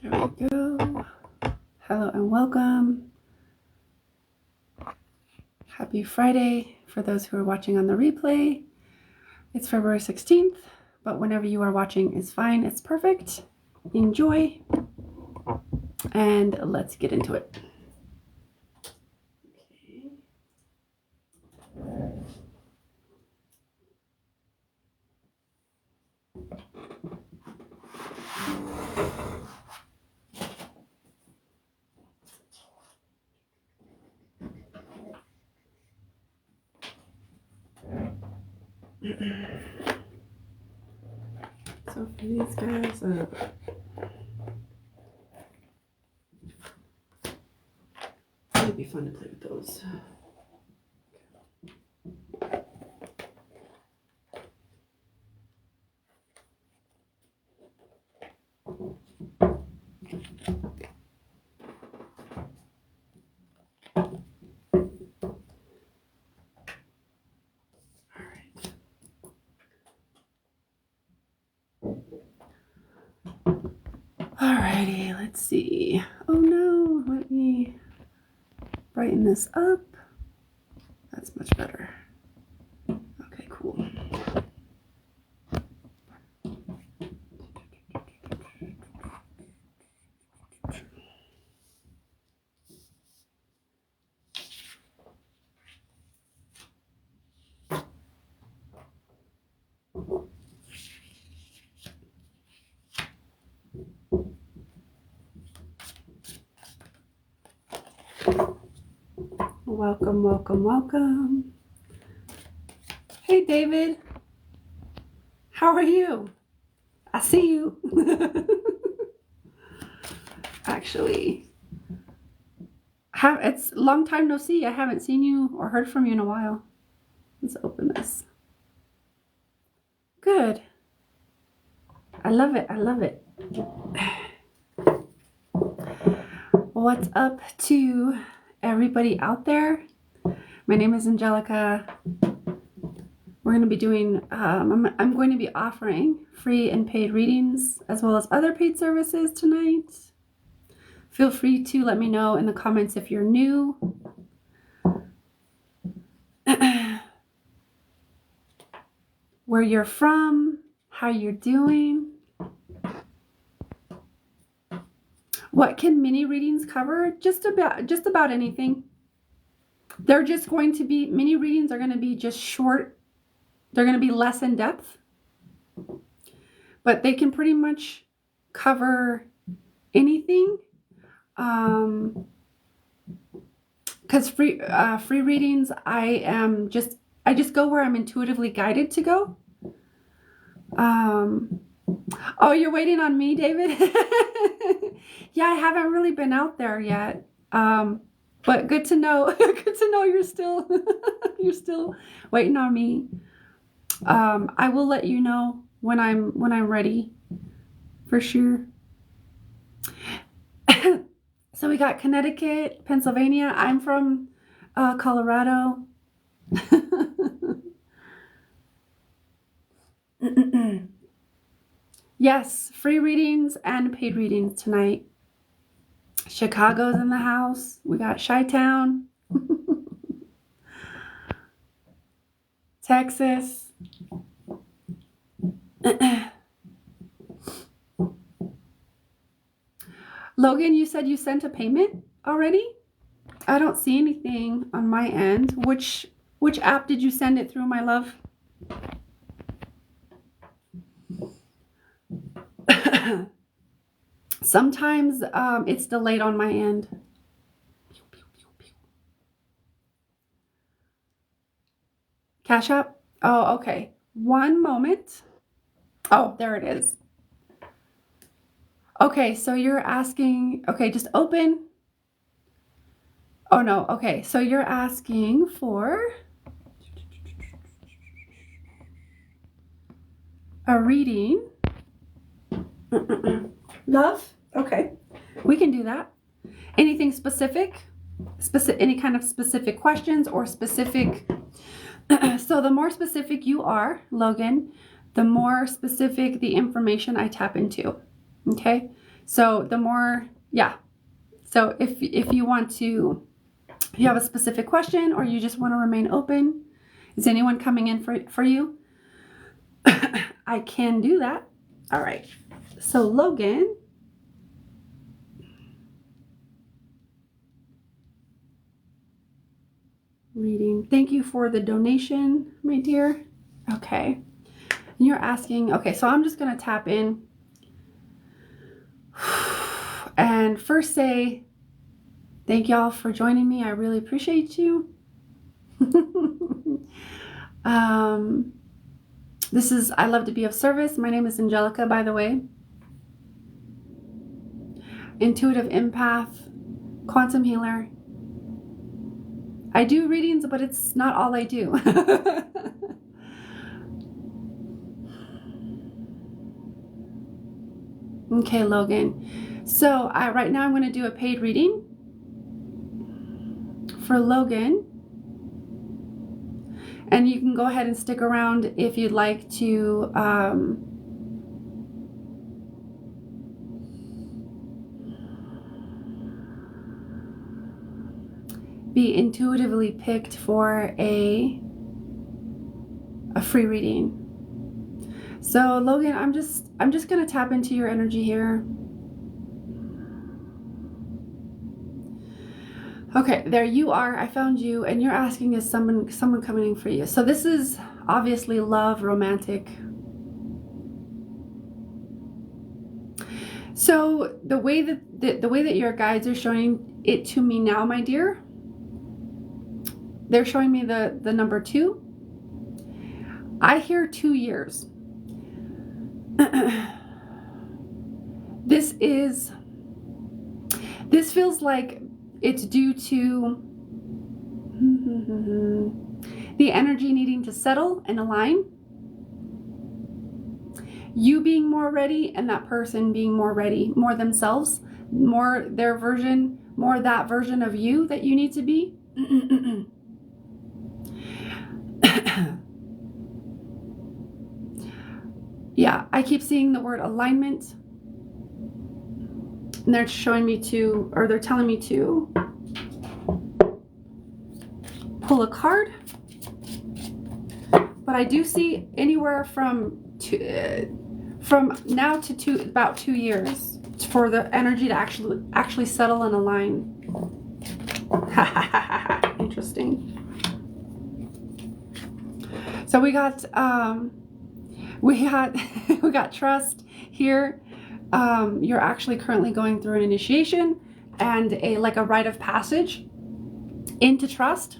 There we go. Hello and welcome. Happy Friday for those who are watching on the replay. It's February 16th, but whenever you are watching is fine. It's perfect. Enjoy. And let's get into it. So for these guys, it'd be fun to play with those. Alrighty, let's see. Oh no, let me brighten this up. That's much better. Okay, cool. Welcome, welcome, welcome. Hey, David. How are you? I see you. Actually, it's a long time no see. I haven't seen you or heard from you in a while. Let's open this. Good. I love it. I love it. What's up to everybody out there? My name is Angelica. We're going to be doing, I'm going to be offering free and paid readings as well as other paid services tonight. Feel free to let me know in the comments if you're new. Where you're from, how you're doing. What can mini readings cover? Just about anything. They're just going to be, mini readings are going to be just short. They're going to be less in depth. But they can pretty much cover anything. Because free readings, I just go where I'm intuitively guided to go. Oh, you're waiting on me, David? Yeah, I haven't really been out there yet. But good to know. Good to know you're still you're still waiting on me. I will let you know when I'm ready, for sure. So we got Connecticut, Pennsylvania. I'm from Colorado. Yes, free readings and paid readings tonight. Chicago's in the house. We got Chi-Town. Texas. Logan, you said you sent a payment already? I don't see anything on my end. Which app did you send it through, my love? Sometimes it's delayed on my end. Cash App? Oh, okay. One moment. Oh, there it is. Okay, so you're asking, okay, just open. Oh no, okay, so you're asking for a reading. Love? Okay, we can do that. Anything specific? Any kind of specific questions or specific? So the more specific you are, Logan, the more specific the information I tap into. Okay, So the more, yeah. So if you want to, if you have a specific question or you just want to remain open, is anyone coming in for you? I can do that. All right. So Logan. Reading. Thank you for the donation, my dear. Okay. And you're asking, okay, so I'm just going to tap in and first say, thank y'all for joining me. I really appreciate you. This is I love to be of service. My name is Angelica, by the way. Intuitive empath, quantum healer. I do readings, but it's not all I do. Okay, Logan. So right now I'm going to do a paid reading for Logan. And you can go ahead and stick around if you'd like to be intuitively picked for a free reading. So Logan, I'm just going to tap into your energy here. Okay, there you are. I found you, and you're asking, is someone coming in for you? So this is obviously love, romantic. So the way that your guides are showing it to me now, my dear, they're showing me the number 2. I hear 2 years. This feels like it's due to the energy needing to settle and align. You being more ready and that person being more ready, more themselves, more their version, more that version of you that you need to be. Yeah, I keep seeing the word alignment. And they're showing me to, or they're telling me to pull a card. But I do see anywhere from now to about 2 years for the energy to actually settle and align. Interesting. So we got we got trust here. You're actually currently going through an initiation and a rite of passage into trust.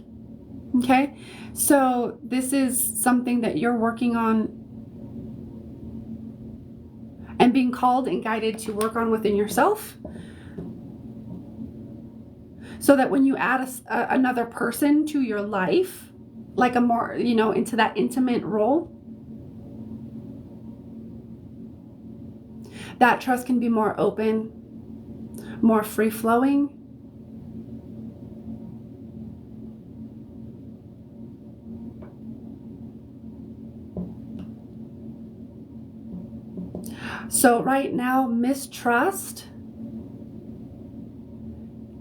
Okay, so this is something that you're working on and being called and guided to work on within yourself, so that when you add another person to your life, like a more, into that intimate role, that trust can be more open, more free-flowing. So right now, mistrust,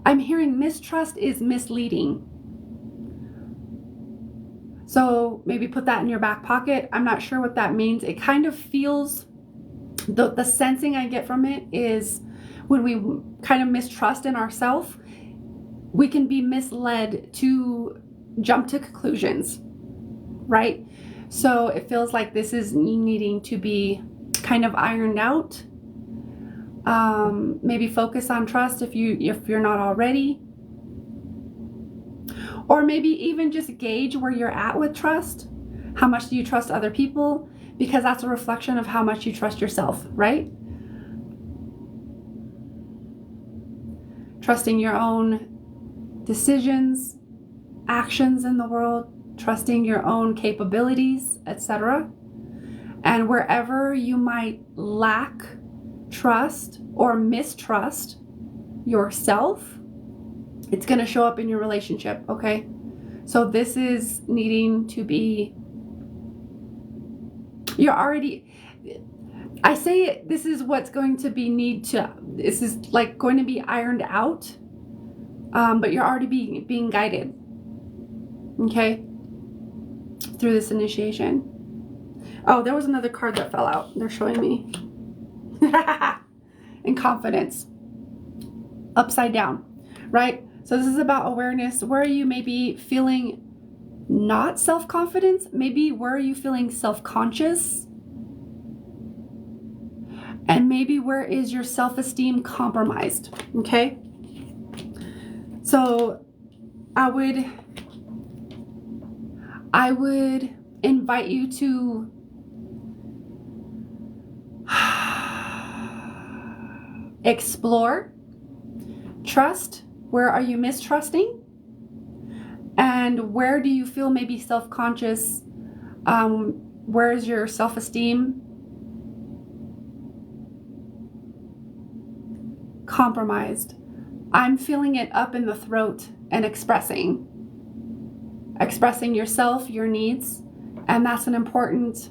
I'm hearing mistrust is misleading. So maybe put that in your back pocket. I'm not sure what that means. It kind of feels, the sensing I get from it is when we kind of mistrust in ourselves, we can be misled to jump to conclusions, right? So it feels like this is needing to be kind of ironed out. Maybe focus on trust if you're not already, or maybe even just gauge where you're at with trust. How much do you trust other people? Because that's a reflection of how much you trust yourself, right? Trusting your own decisions, actions in the world, trusting your own capabilities, etc. And wherever you might lack trust or mistrust yourself, it's going to show up in your relationship, okay? So this is needing to be, I say this is what's going to be this is like going to be ironed out, but you're already being guided, okay, through this initiation. Oh, there was another card that fell out. They're showing me. And confidence. Upside down, right? So this is about awareness. Where are you maybe feeling not self-confidence? Maybe where are you feeling self-conscious? And maybe where is your self-esteem compromised? Okay. So I would invite you to explore, trust. Where are you mistrusting? And where do you feel maybe self-conscious? Where is your self-esteem compromised? I'm feeling it up in the throat and expressing yourself, your needs, and that's an important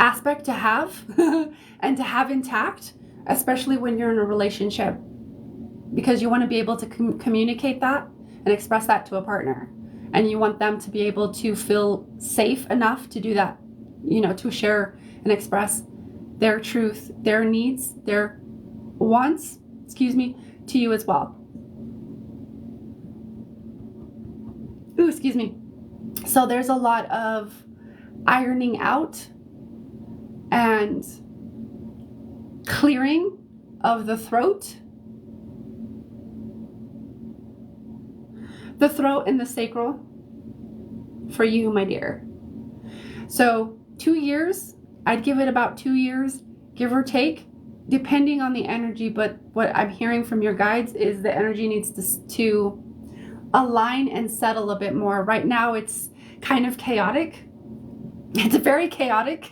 aspect to have and to have intact, especially when you're in a relationship, because you want to be able to communicate that and express that to a partner, and you want them to be able to feel safe enough to do that, to share and express their truth, their needs, their wants, to you as well. Ooh, excuse me. So there's a lot of ironing out and clearing of the throat and the sacral for you, my dear. So 2 years, I'd give it about 2 years, give or take, depending on the energy. But what I'm hearing from your guides is the energy needs to align and settle a bit more. Right now, it's kind of chaotic. It's very chaotic.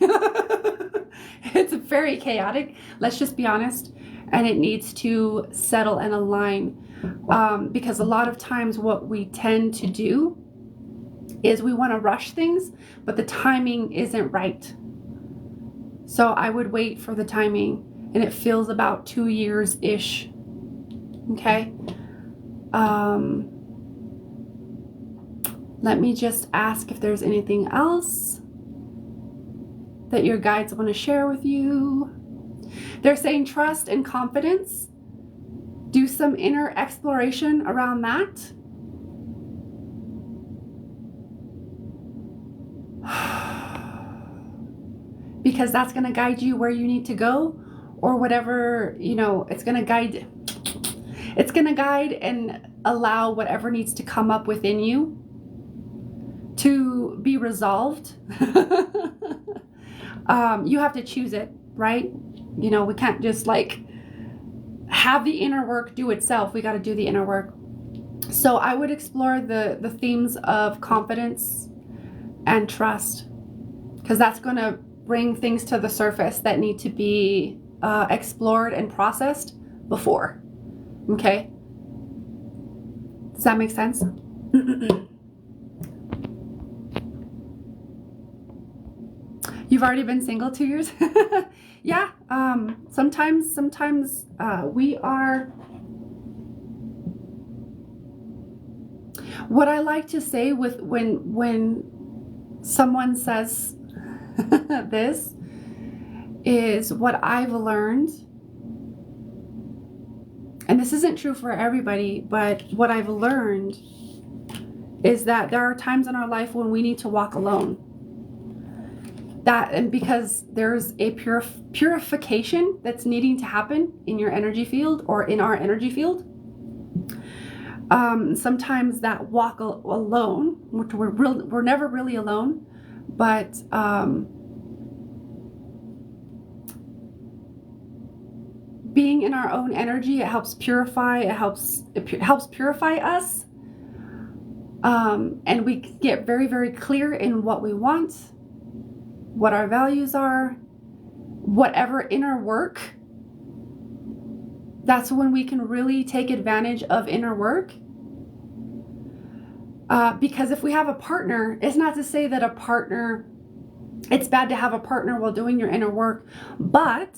It's very chaotic. Let's just be honest. And it needs to settle and align. Because a lot of times what we tend to do is we want to rush things, but the timing isn't right. So I would wait for the timing, and it feels about 2 years-ish. Okay. Let me just ask if there's anything else that your guides want to share with you. They're saying trust and confidence. Do some inner exploration around that. Because that's going to guide you where you need to go, or whatever, it's going to guide. It's going to guide and allow whatever needs to come up within you to be resolved. You have to choose it, right? We can't just have the inner work do itself. We got to do the inner work. So I would explore the themes of confidence and trust, because that's going to bring things to the surface that need to be explored and processed before. Okay? Does that make sense? You've already been single 2 years? Yeah. Sometimes we are. What I like to say with when someone says this is what I've learned, and this isn't true for everybody, but what I've learned is that there are times in our life when we need to walk alone. And because there's a purification that's needing to happen in your energy field, or in our energy field. Sometimes that walk alone, which we're never really alone, but being in our own energy, it helps purify. It helps purify us, and we get very, very clear in what we want, what our values are, whatever inner work. That's when we can really take advantage of inner work. Because if we have a partner, it's not to say that a partner It's bad to have a partner while doing your inner work, but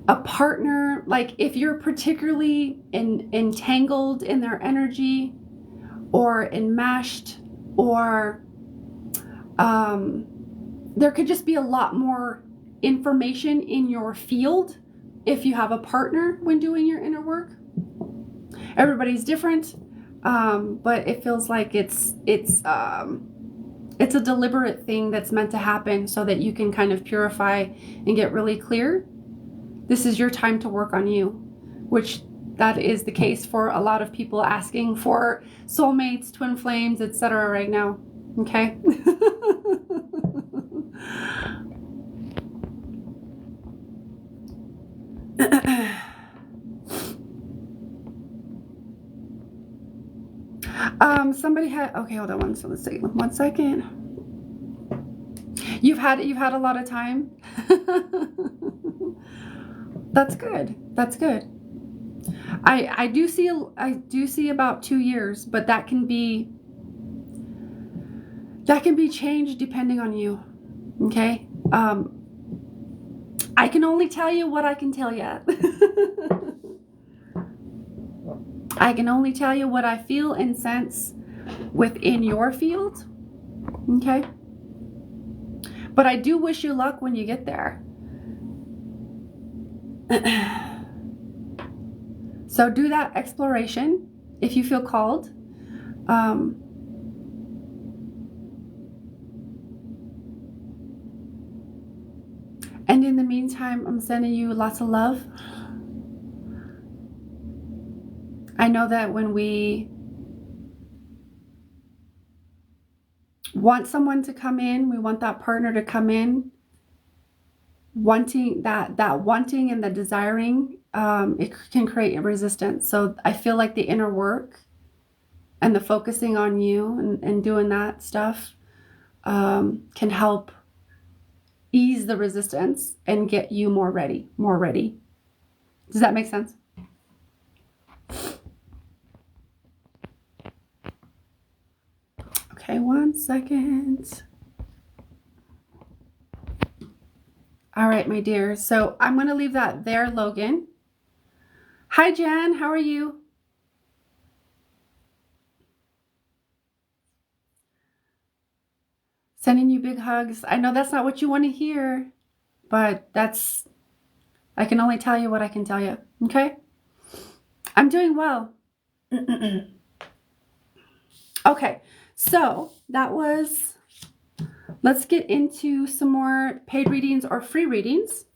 a partner, like if you're particularly entangled in their energy or enmeshed, or there could just be a lot more information in your field if you have a partner when doing your inner work. Everybody's different, but it feels like it's a deliberate thing that's meant to happen so that you can kind of purify and get really clear. This is your time to work on you, which that is the case for a lot of people asking for soulmates, twin flames, etc. right now. Okay. Somebody had, okay, hold on so let's see, 1 second. You've had a lot of time. That's good. That's good. I do see about 2 years, but that can be changed depending on you. Okay. I can only tell you what I can tell you. I can only tell you what I feel and sense within your field. Okay. But I do wish you luck when you get there. So do that exploration if you feel called. And in the meantime, I'm sending you lots of love. I know that when we want someone to come in, we want that partner to come in, wanting that wanting and the desiring, it can create a resistance. So I feel like the inner work and the focusing on you and doing that stuff can help ease the resistance and get you more ready. Does that make sense? Okay, 1 second. All right, my dear. So I'm going to leave that there, Logan. Hi, Jan. How are you? Sending you big hugs. I know that's not what you want to hear, but I can only tell you what I can tell you. Okay? I'm doing well. Okay, so that was, let's get into some more paid readings or free readings.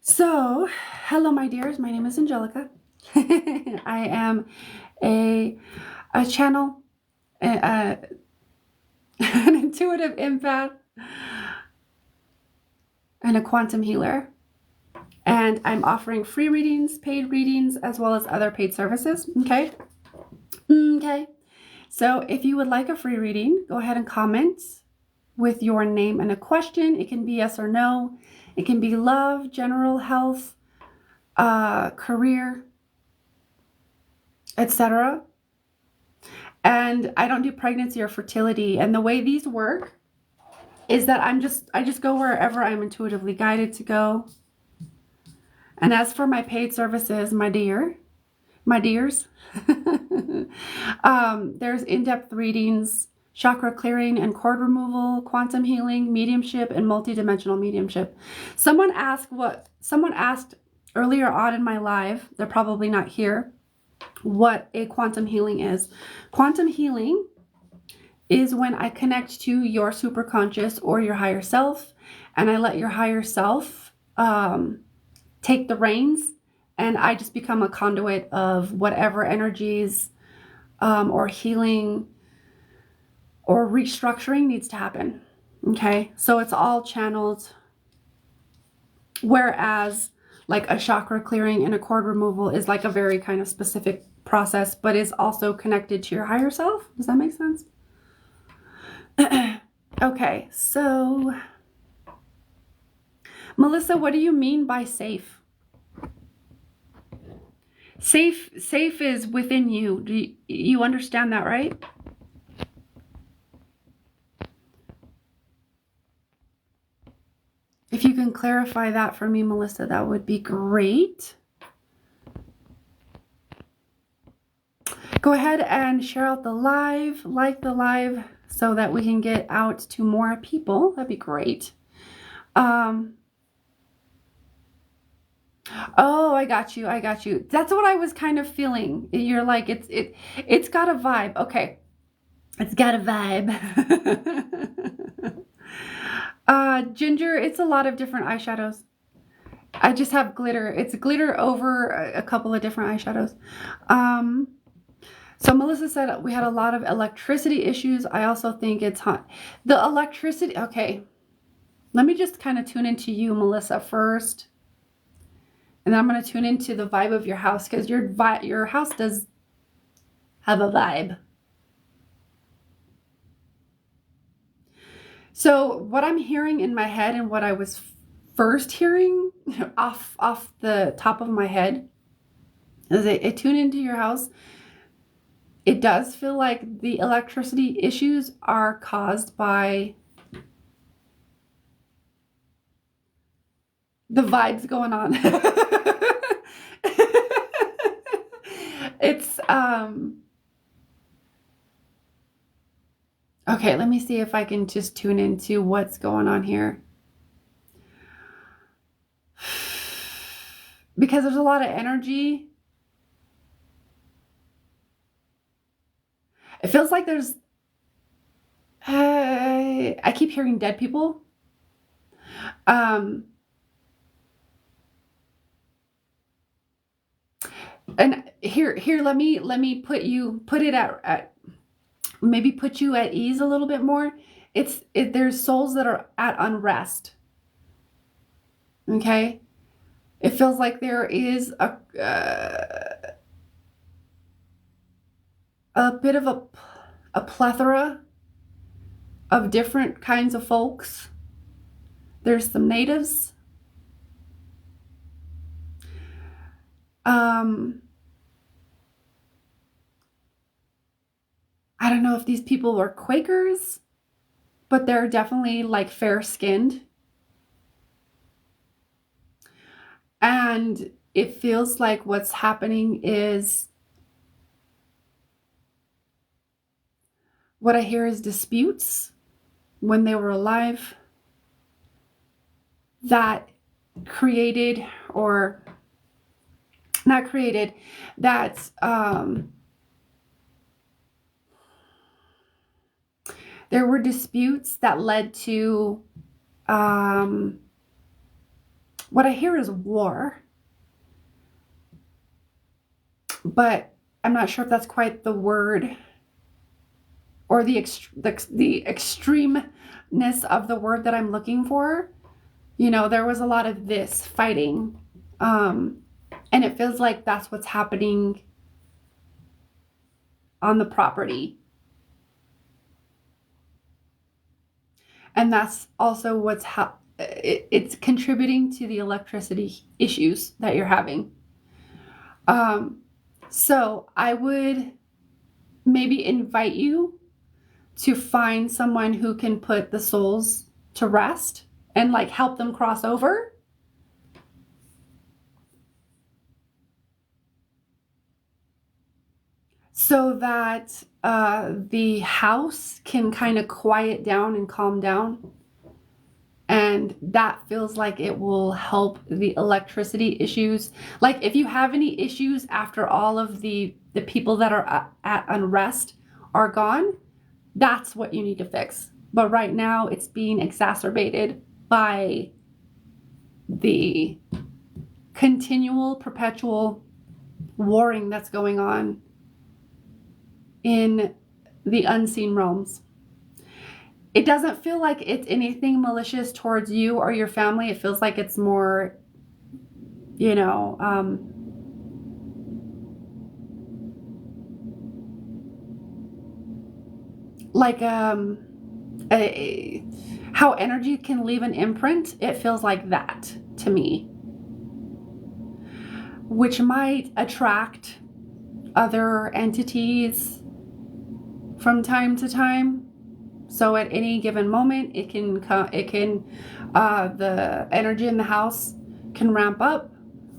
So, hello, my dears. My name is Angelica. I am a channel, an intuitive empath, and a quantum healer. And I'm offering free readings, paid readings, as well as other paid services. Okay? Okay. So if you would like a free reading, go ahead and comment with your name and a question. It can be yes or no. It can be love, general health, career, etc. And I don't do pregnancy or fertility. And the way these work is that I just go wherever I'm intuitively guided to go. And as for my paid services, my dears, there's in-depth readings, chakra clearing and cord removal, quantum healing, mediumship, and multidimensional mediumship. Someone asked earlier on in my live, they're probably not here, what a quantum healing is. Quantum healing is when I connect to your superconscious or your higher self, and I let your higher self take the reins, and I just become a conduit of whatever energies or healing or restructuring needs to happen. Okay, so it's all channeled. Whereas like a chakra clearing and a cord removal is like a very kind of specific process, but is also connected to your higher self. Does that make sense? Okay, so Melissa, what do you mean by safe? Safe is within you. Do you understand that, right? If you can clarify that for me, Melissa, that would be great. Go ahead and share out the live, like the live, so that we can get out to more people. That'd be great. Oh, I got you. I got you. That's what I was kind of feeling. You're like, it's got a vibe. Okay. It's got a vibe. Ginger, it's a lot of different eyeshadows. I just have glitter. It's glitter over a couple of different eyeshadows. So Melissa said we had a lot of electricity issues. I also think it's hot. The electricity, okay. Let me just kind of tune into you, Melissa, first. And then I'm going to tune into the vibe of your house, because your house does have a vibe. So what I'm hearing in my head, and what I was first hearing off the top of my head, as I tune into your house, it does feel like the electricity issues are caused by the vibes going on. It's okay, let me see if I can just tune into what's going on here. Because there's a lot of energy. It feels like there's I keep hearing dead people. And here let me put it at maybe put you at ease a little bit more. There's souls that are at unrest. Okay? It feels like there is a bit of a plethora of different kinds of folks. There's some natives. I don't know if these people are Quakers, but they're definitely like fair-skinned. And it feels like what's happening is, what I hear is disputes when they were alive that created, or not created, that there were disputes that led to what I hear is war, but I'm not sure if that's quite the word, or the extremeness of the word that I'm looking for. You know, there was a lot of this fighting, and it feels like that's what's happening on the property. And that's also what's it's contributing to the electricity issues that you're having. So I would maybe invite you to find someone who can put the souls to rest and like help them cross over. So that the house can kind of quiet down and calm down. And that feels like it will help the electricity issues. Like if you have any issues after all of the people that are at unrest are gone, that's what you need to fix. But right now it's being exacerbated by the continual, perpetual warring that's going on in the unseen realms. It doesn't feel like it's anything malicious towards you or your family. It feels like it's more, you know, like how energy can leave an imprint. It feels like that to me. which might attract other entities from time to time. So at any given moment, the energy in the house can ramp up,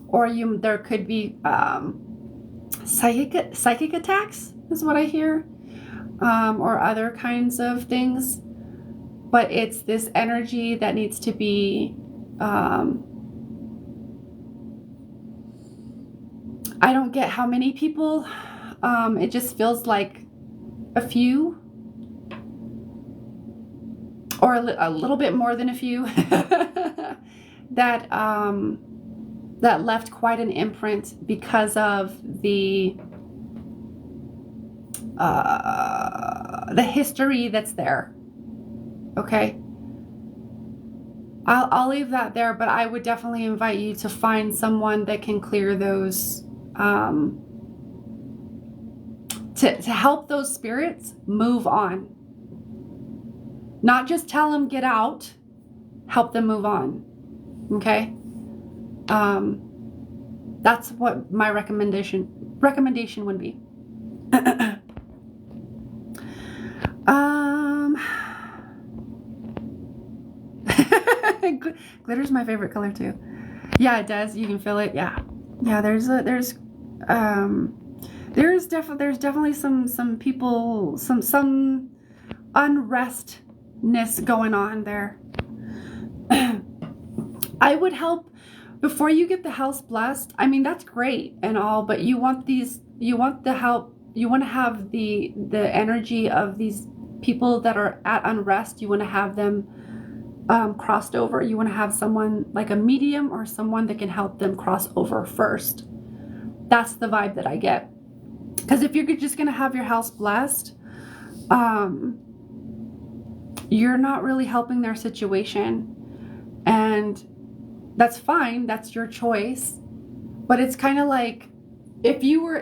or there could be psychic attacks is what I hear, or other kinds of things. But it's this energy that needs to be, I don't get how many people, it just feels like a few, or a little bit more than a few, that left quite an imprint because of the history that's there. Okay, I'll leave that there, but I would definitely invite you to find someone that can clear those, to help those spirits move on. Not just tell them get out, help them move on. Okay, that's what my recommendation would be. Glitter's my favorite color too. Yeah, it does. You can feel it. Yeah. There's definitely some people, some unrestness going on there. I would help before you get the house blessed. I mean, that's great and all, but you want the help. You want to have the energy of these people that are at unrest. You want to have them crossed over. You want to have someone like a medium or someone that can help them cross over first. That's the vibe that I get. Because if you're just going to have your house blessed, you're not really helping their situation. And that's fine. That's your choice. But it's kind of like if you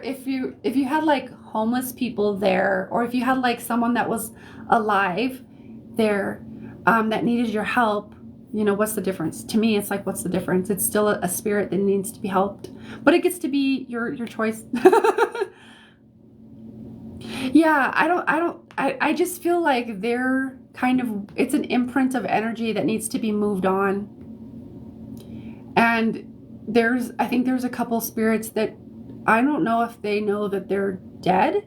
had like homeless people there, or if you had like someone that was alive there, that needed your help, what's the difference? To me, it's like, what's the difference? It's still a spirit that needs to be helped, but it gets to be your choice. Yeah, I just feel like they're it's an imprint of energy that needs to be moved on. And I think there's a couple spirits that I don't know if they know that they're dead.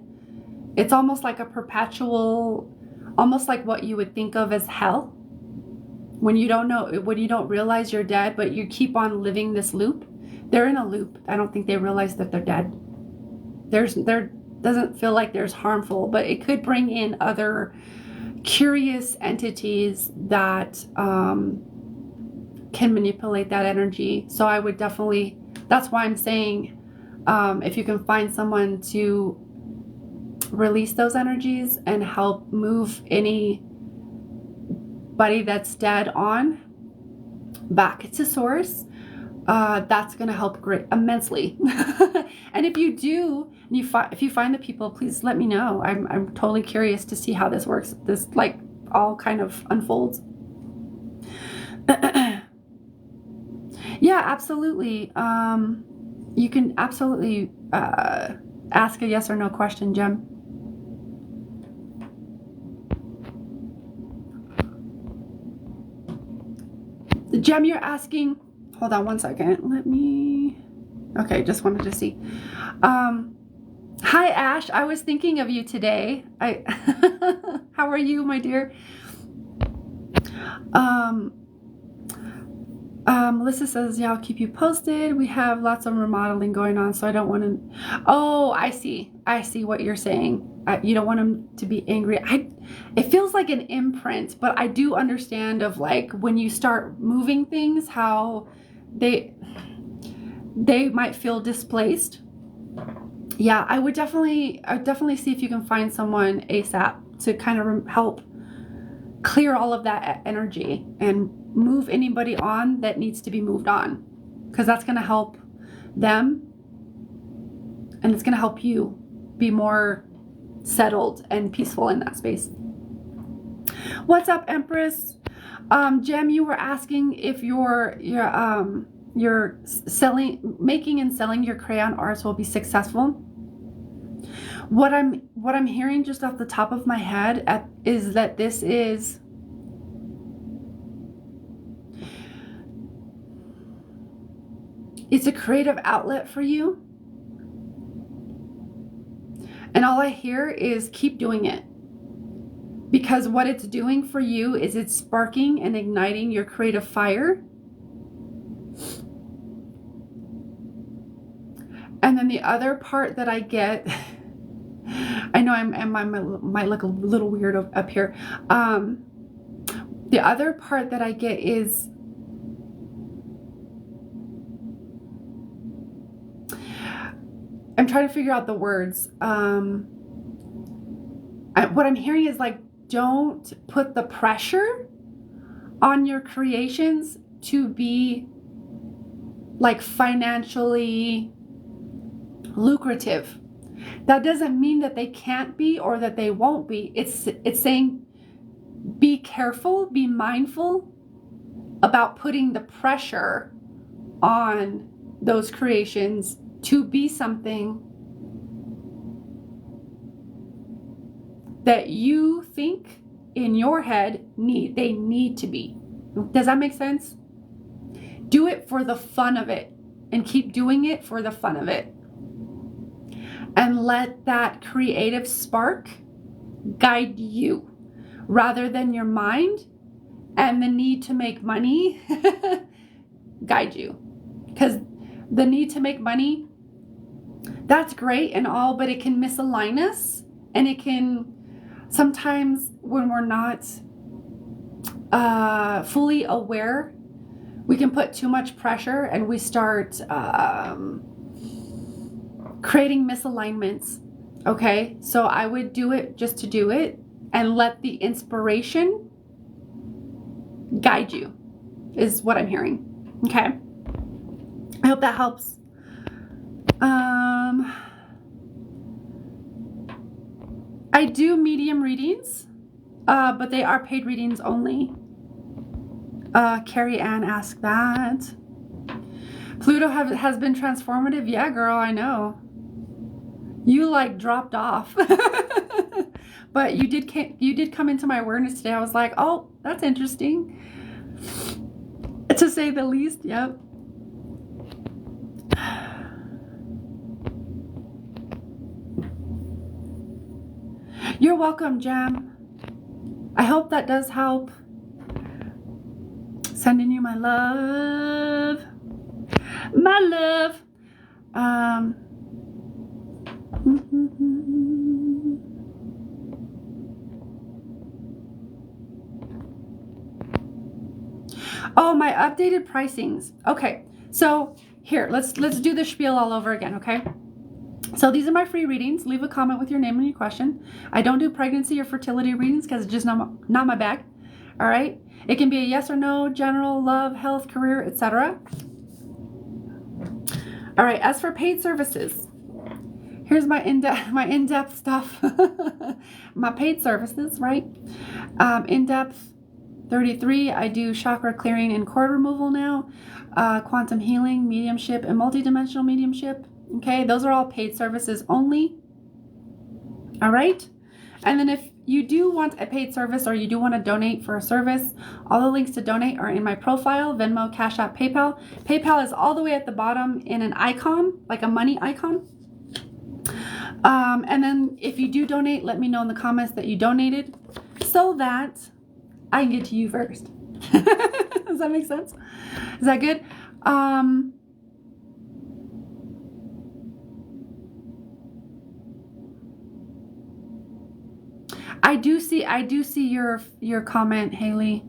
It's almost like a perpetual, almost like what you would think of as hell. When you don't realize you're dead, but you keep on living this loop. They're in a loop. I don't think they realize that they're dead. There doesn't feel like there's harmful, but it could bring in other curious entities that can manipulate that energy. So I would definitely, that's why I'm saying, if you can find someone to release those energies and help move anybody that's dead on back to source, that's going to help immensely. And if you do, and if you find the people, please let me know. I'm totally curious to see how this works. This like all kind of unfolds. Yeah, absolutely. You can absolutely ask a yes or no question, Jem. Jem, you're asking, hold on one second. Okay, just wanted to see. Hi, Ash. I was thinking of you today. How are you, my dear? Melissa says, yeah, I'll keep you posted. We have lots of remodeling going on, so I don't want to. Oh, I see what you're saying. You don't want them to be angry. It feels like an imprint, but I do understand of like when you start moving things, how they might feel displaced. Yeah, I would definitely see if you can find someone ASAP to kind of help clear all of that energy and move anybody on that needs to be moved on, because that's going to help them and it's going to help you be more settled and peaceful in that space. What's up, Empress? Jem, you were asking if your making and selling your crayon arts will be successful. What I'm hearing just off the top of my head is that this is it's a creative outlet for you. And all I hear is keep doing it. Because what it's doing for you is it's sparking and igniting your creative fire. And then the other part that I get, I know I might look a little weird up here. The other part that I get is I'm trying to figure out the words. What I'm hearing is like, don't put the pressure on your creations to be like financially lucrative. That doesn't mean that they can't be or that they won't be. It's saying be careful, be mindful about putting the pressure on those creations to be something that you think in your head they need to be. Does that make sense? Do it for the fun of it and keep doing it for the fun of it. And let that creative spark guide you rather than your mind and the need to make money guide you. Because the need to make money, that's great and all, but it can misalign us, and it can sometimes, when we're not fully aware, we can put too much pressure and we start creating misalignments. Okay, so I would do it just to do it and let the inspiration guide you, is what I'm hearing. Okay, I hope that helps. I do medium readings, but they are paid readings only. Carrie Ann asked that. Pluto has been transformative. Yeah, girl, I know. You like dropped off. But you did come into my awareness today. I was like, oh, that's interesting. To say the least, yep. You're welcome, Jam. I hope that does help. Sending you my love. My love. Oh, my updated pricings. Okay, so here, let's do the spiel all over again, okay? So these are my free readings. Leave a comment with your name and your question. I don't do pregnancy or fertility readings because it's just not my bag. All right? It can be a yes or no, general, love, health, career, etc. All right, as for paid services, here's my in-depth stuff. My paid services, right? In-depth 33, I do chakra clearing and cord removal now, quantum healing, mediumship, and multidimensional mediumship. Okay, those are all paid services only. All right, and then if you do want a paid service or you do want to donate for a service, all the links to donate are in my profile: Venmo, Cash App, PayPal. PayPal is all the way at the bottom in an icon, like a money icon. And then if you do donate, let me know in the comments that you donated so that I can get to you first. Does that make sense? Is that good? I do see your comment, Haley.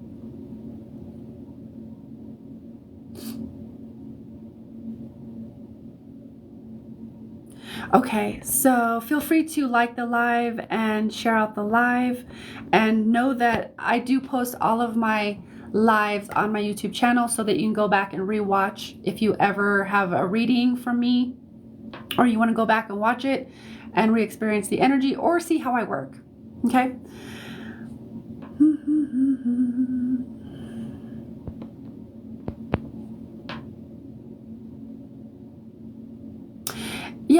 Okay, so feel free to like the live and share out the live, and know that I do post all of my lives on my YouTube channel so that you can go back and rewatch if you ever have a reading from me, or you want to go back and watch it and re-experience the energy or see how I work. Okay.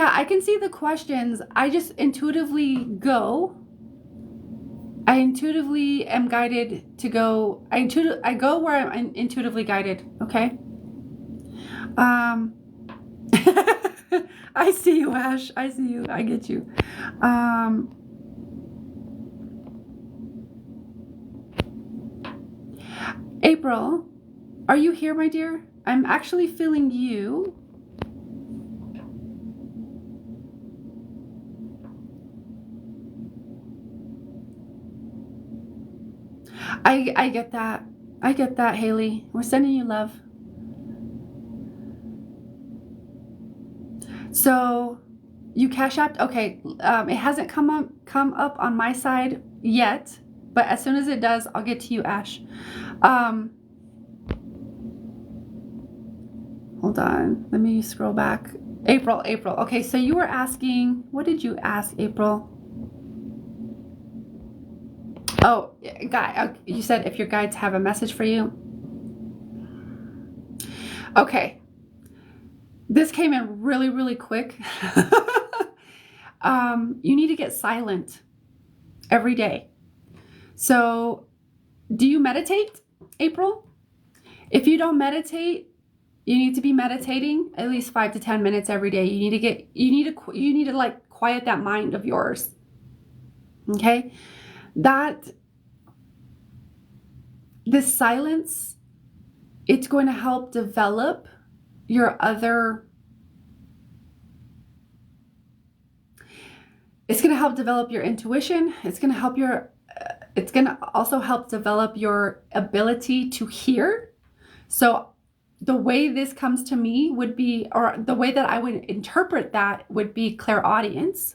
Yeah, I can see the questions. I just intuitively go. I intuitively am guided to go. I go where I'm intuitively guided. Okay. Um, I see you, Ash. I see you. I get you. Um, April, are you here, my dear? I'm actually feeling you. I get that. I get that, Haley. We're sending you love. So you cash apped. Okay. It hasn't come up on my side yet, but as soon as it does, I'll get to you, Ash. Hold on. Let me scroll back. April. Okay, so you were asking, what did you ask, April? Oh, guy, you said if your guides have a message for you. Okay. This came in really, really quick. You need to get silent every day. So, do you meditate, April? If you don't meditate, you need to be meditating at least 5 to 10 minutes every day. You need to like quiet that mind of yours. Okay? This silence, it's going to help develop your other, it's going to help develop your intuition. It's going to also help develop your ability to hear. So the way this comes to me would be, or the way that I would interpret that would be clairaudience.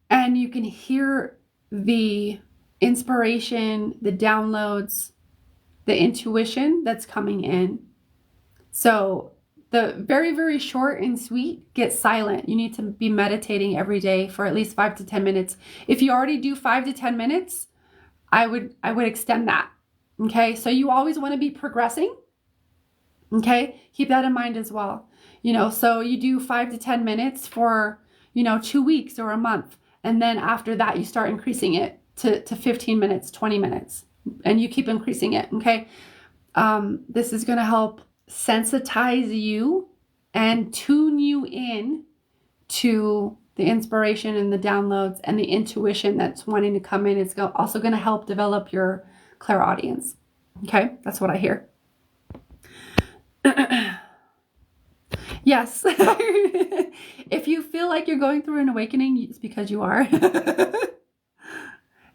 And you can hear the inspiration, the downloads, the intuition that's coming in. So the very, very short and sweet, get silent. You need to be meditating every day for at least 5 to 10 minutes. If you already do 5 to 10 minutes, I would extend that. Okay. So you always want to be progressing. Okay. Keep that in mind as well. So you do 5 to 10 minutes for, 2 weeks or a month. And then after that, you start increasing it to 15 minutes, 20 minutes, and you keep increasing it. Okay. This is going to help sensitize you and tune you in to the inspiration and the downloads and the intuition that's wanting to come in. It's also going to help develop your clairaudience. Okay. That's what I hear. Yes. If you feel like you're going through an awakening, it's because you are.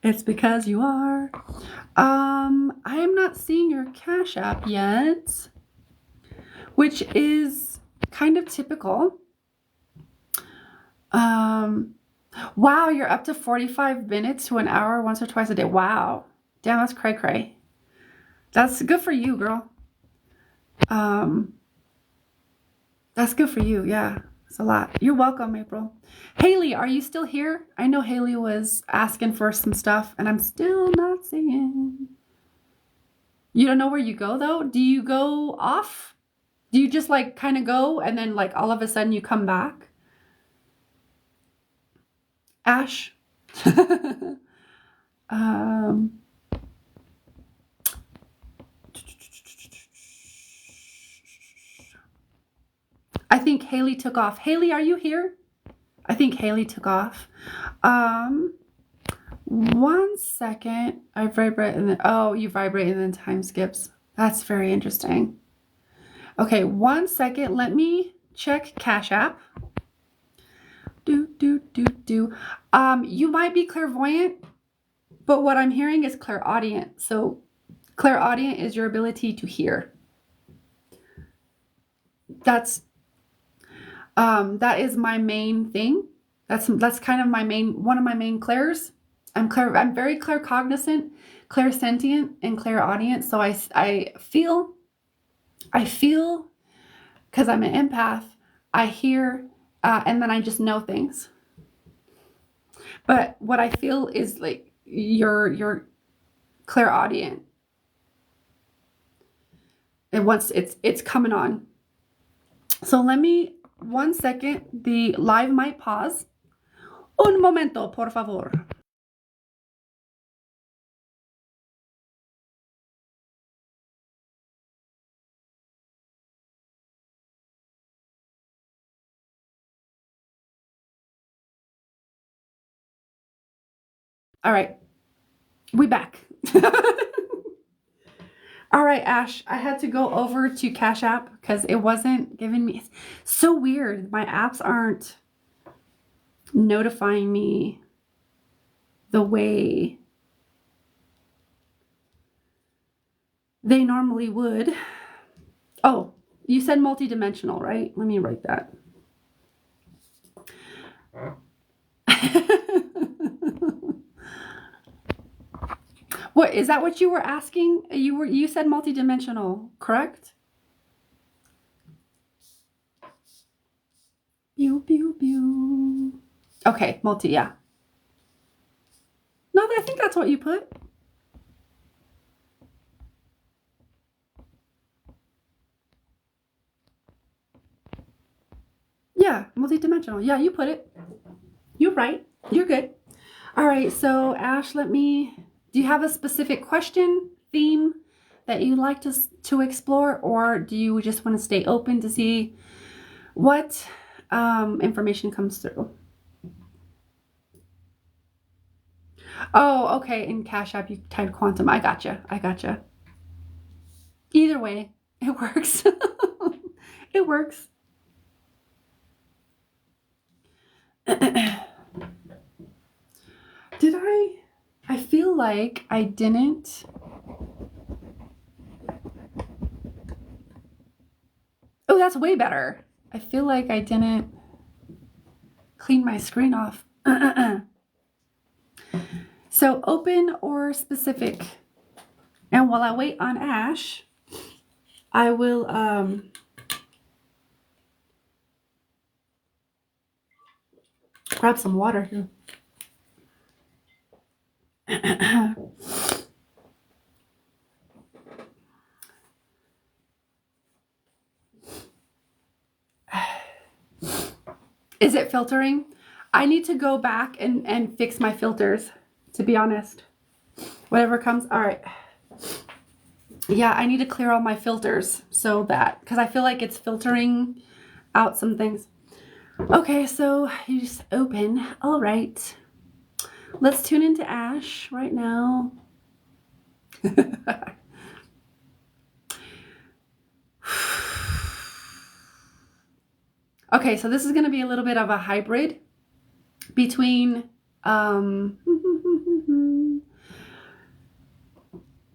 It's because you are. I am not seeing your Cash App yet, which is kind of typical. Wow, you're up to 45 minutes to an hour once or twice a day. Wow. Damn, that's cray cray. That's good for you, girl. That's good for you. Yeah, it's a lot. You're welcome, April. Haley, are you still here? I know Haley was asking for some stuff and I'm still not seeing. You don't know where you go though? Do you go off? Do you just like kind of go and then like all of a sudden you come back? Ash? I think Haley took off. Haley, are you here? I think Haley took off. 1 second. I vibrate and then, oh, you vibrate and then time skips. That's very interesting. Okay, 1 second. Let me check Cash App. You might be clairvoyant, but what I'm hearing is clairaudient. So clairaudient is your ability to hear. That is my main thing. That's kind of one of my main clairs. I'm very claircognizant, clairsentient, and clairaudient. So I feel, because I'm an empath, I hear, and then I just know things. But what I feel is like you're clairaudient. And once it's coming on. So let me, 1 second, the live might pause. Un momento, por favor. All right, we back. All right, Ash, I had to go over to Cash App because it wasn't giving me. So weird. My apps aren't notifying me the way they normally would. Oh, you said multidimensional, right? Let me write that. What is that what you were asking? You said multidimensional, correct? Pew pew pew. Okay, multi, yeah. No, I think that's what you put. Yeah, multidimensional. Yeah, you put it. You're right. You're good. All right, so Ash, do you have a specific question, theme that you'd like to explore, or do you just want to stay open to see what information comes through? Oh, okay, in Cash App you typed quantum. I gotcha. Either way, it works. It works. I feel like I didn't. Oh, that's way better. I feel like I didn't clean my screen off. So open or specific. And while I wait on Ash, I will grab some water here. Is it filtering? I need to go back and fix my filters, to be honest. Whatever comes. All right. Yeah, I need to clear all my filters so that, because I feel like it's filtering out some things. Okay, so you just open. All right. Let's tune into Ash right now. Okay, so this is going to be a little bit of a hybrid between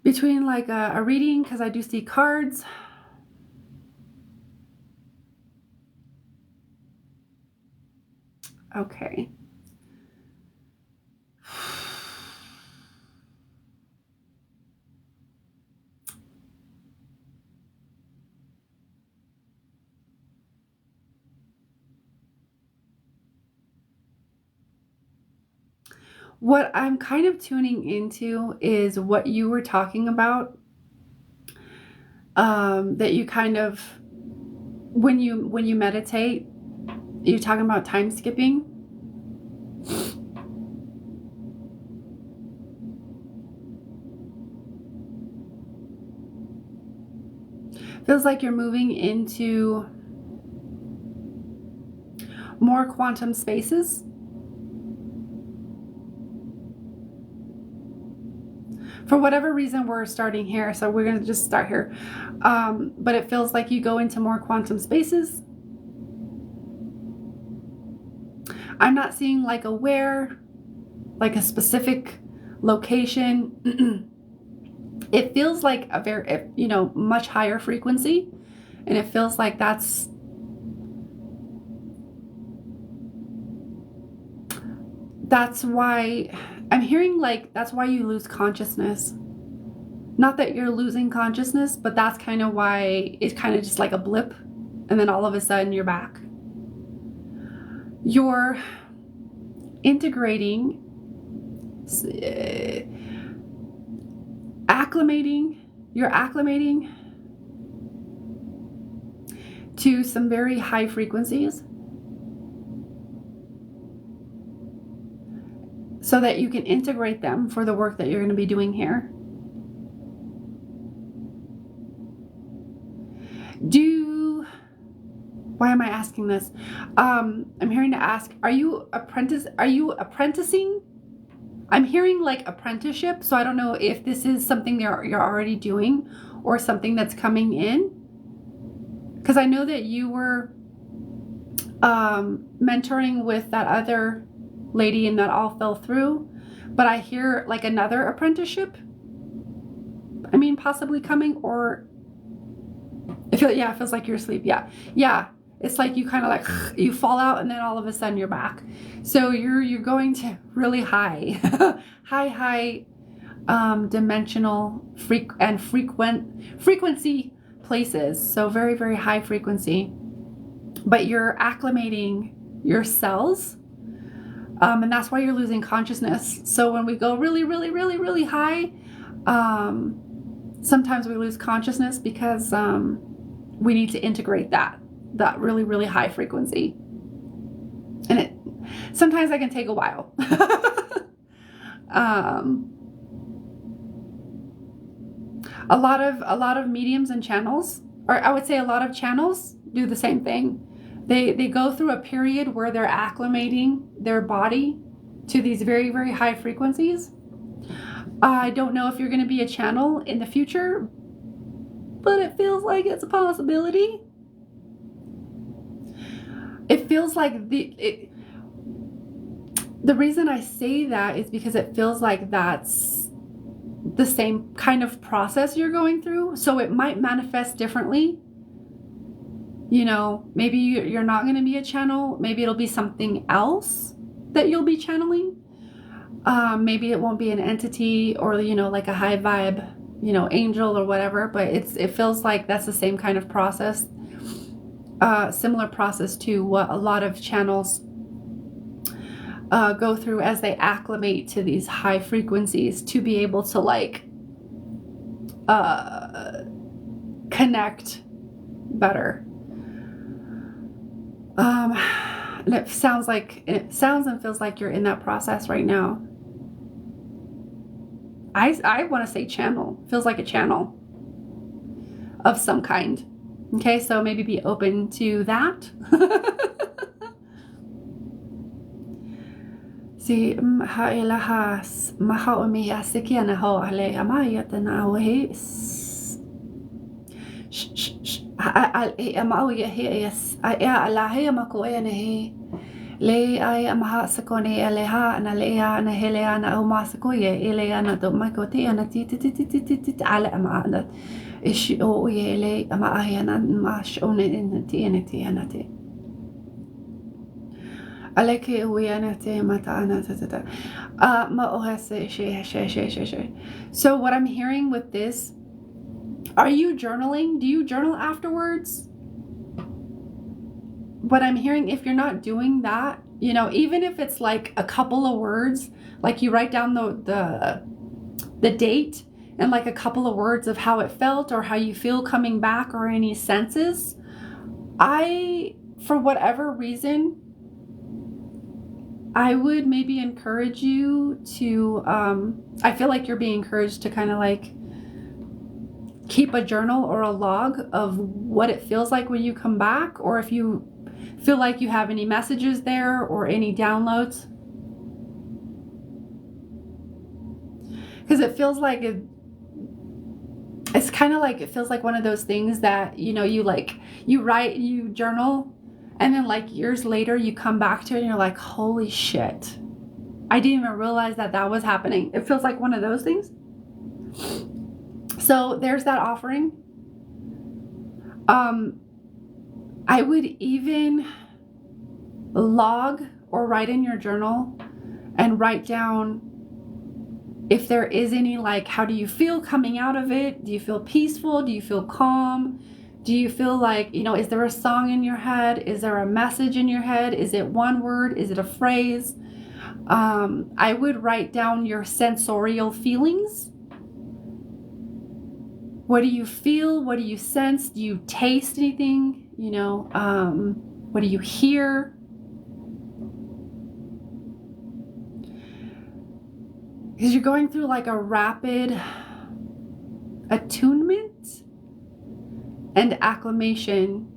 between like a reading, because I do see cards. Okay. What I'm kind of tuning into is what you were talking about, that you kind of, when you meditate, you're talking about time skipping. Feels like you're moving into more quantum spaces. For whatever reason, we're starting here, so we're going to just start here. But it feels like you go into more quantum spaces. I'm not seeing like a where, like a specific location. It feels like a very, much higher frequency. And it feels like that's why I'm hearing like that's why you lose consciousness. Not that you're losing consciousness, but that's kind of why it's kind of just like a blip, and then all of a sudden you're back. You're integrating, acclimating to some very high frequencies so that you can integrate them for the work that you're going to be doing here. Why am I asking this? I'm hearing to ask, are you apprenticing? I'm hearing like apprenticeship, so I don't know if this is something you're already doing or something that's coming in. Because I know that you were mentoring with that other lady and that all fell through, but I hear like another apprenticeship. I mean, possibly coming, or it feels like you're asleep. Yeah. It's like you kind of like you fall out and then all of a sudden you're back. So you're going to really high dimensional frequency places. So very, very high frequency, but you're acclimating your cells. And that's why you're losing consciousness. So when we go really, really, really, really high, sometimes we lose consciousness because we need to integrate that really, really high frequency. And sometimes that can take a while. A lot of mediums and channels, or I would say a lot of channels, do the same thing. They go through a period where they're acclimating their body to these very, very high frequencies. I don't know if you're going to be a channel in the future, but it feels like it's a possibility. It feels like the reason I say that is because it feels like that's the same kind of process you're going through. So it might manifest differently. You know, maybe you're not going to be a channel. Maybe it'll be something else that you'll be channeling. Maybe it won't be an entity or, you know, like a high vibe, you know, angel or whatever. But it feels like that's the same kind of process. Similar process to what a lot of channels go through as they acclimate to these high frequencies to be able to like connect better. And it sounds and feels like you're in that process right now. I want to say channel. Feels like a channel of some kind. Okay, so maybe be open to that. See, ha'ilahas mahaomi asikiana ho ale amayatana awahis. Al amauya hias aya alahe makoene he le ay amaha sakone aleha na lea na helea na umasakoye eleana do makote ana ti ala amana. Ish o yele ama ayana mash onen tieneti anate aleke uyanate mata anata ma ohase she. So what I'm hearing with this, are you journaling? Do you journal afterwards? What I'm hearing, if you're not doing that, you know, even if it's like a couple of words, like you write down the date and like a couple of words of how it felt or how you feel coming back or any senses. For whatever reason, I would maybe encourage you to, I feel like you're being encouraged to kind of like keep a journal or a log of what it feels like when you come back, or if you feel like you have any messages there or any downloads. Because it feels like it's kind of like, it feels like one of those things that, you know, you write, you journal, and then like years later you come back to it and you're like, holy shit, I didn't even realize that was happening. It feels like one of those things. So there's that offering. I would even log or write in your journal and write down if there is any, like, how do you feel coming out of it? Do you feel peaceful? Do you feel calm? Do you feel like, you know, is there a song in your head? Is there a message in your head? Is it one word? Is it a phrase? I would write down your sensorial feelings. What do you feel? What do you sense? Do you taste anything? What do you hear? Because you're going through like a rapid attunement and acclimation.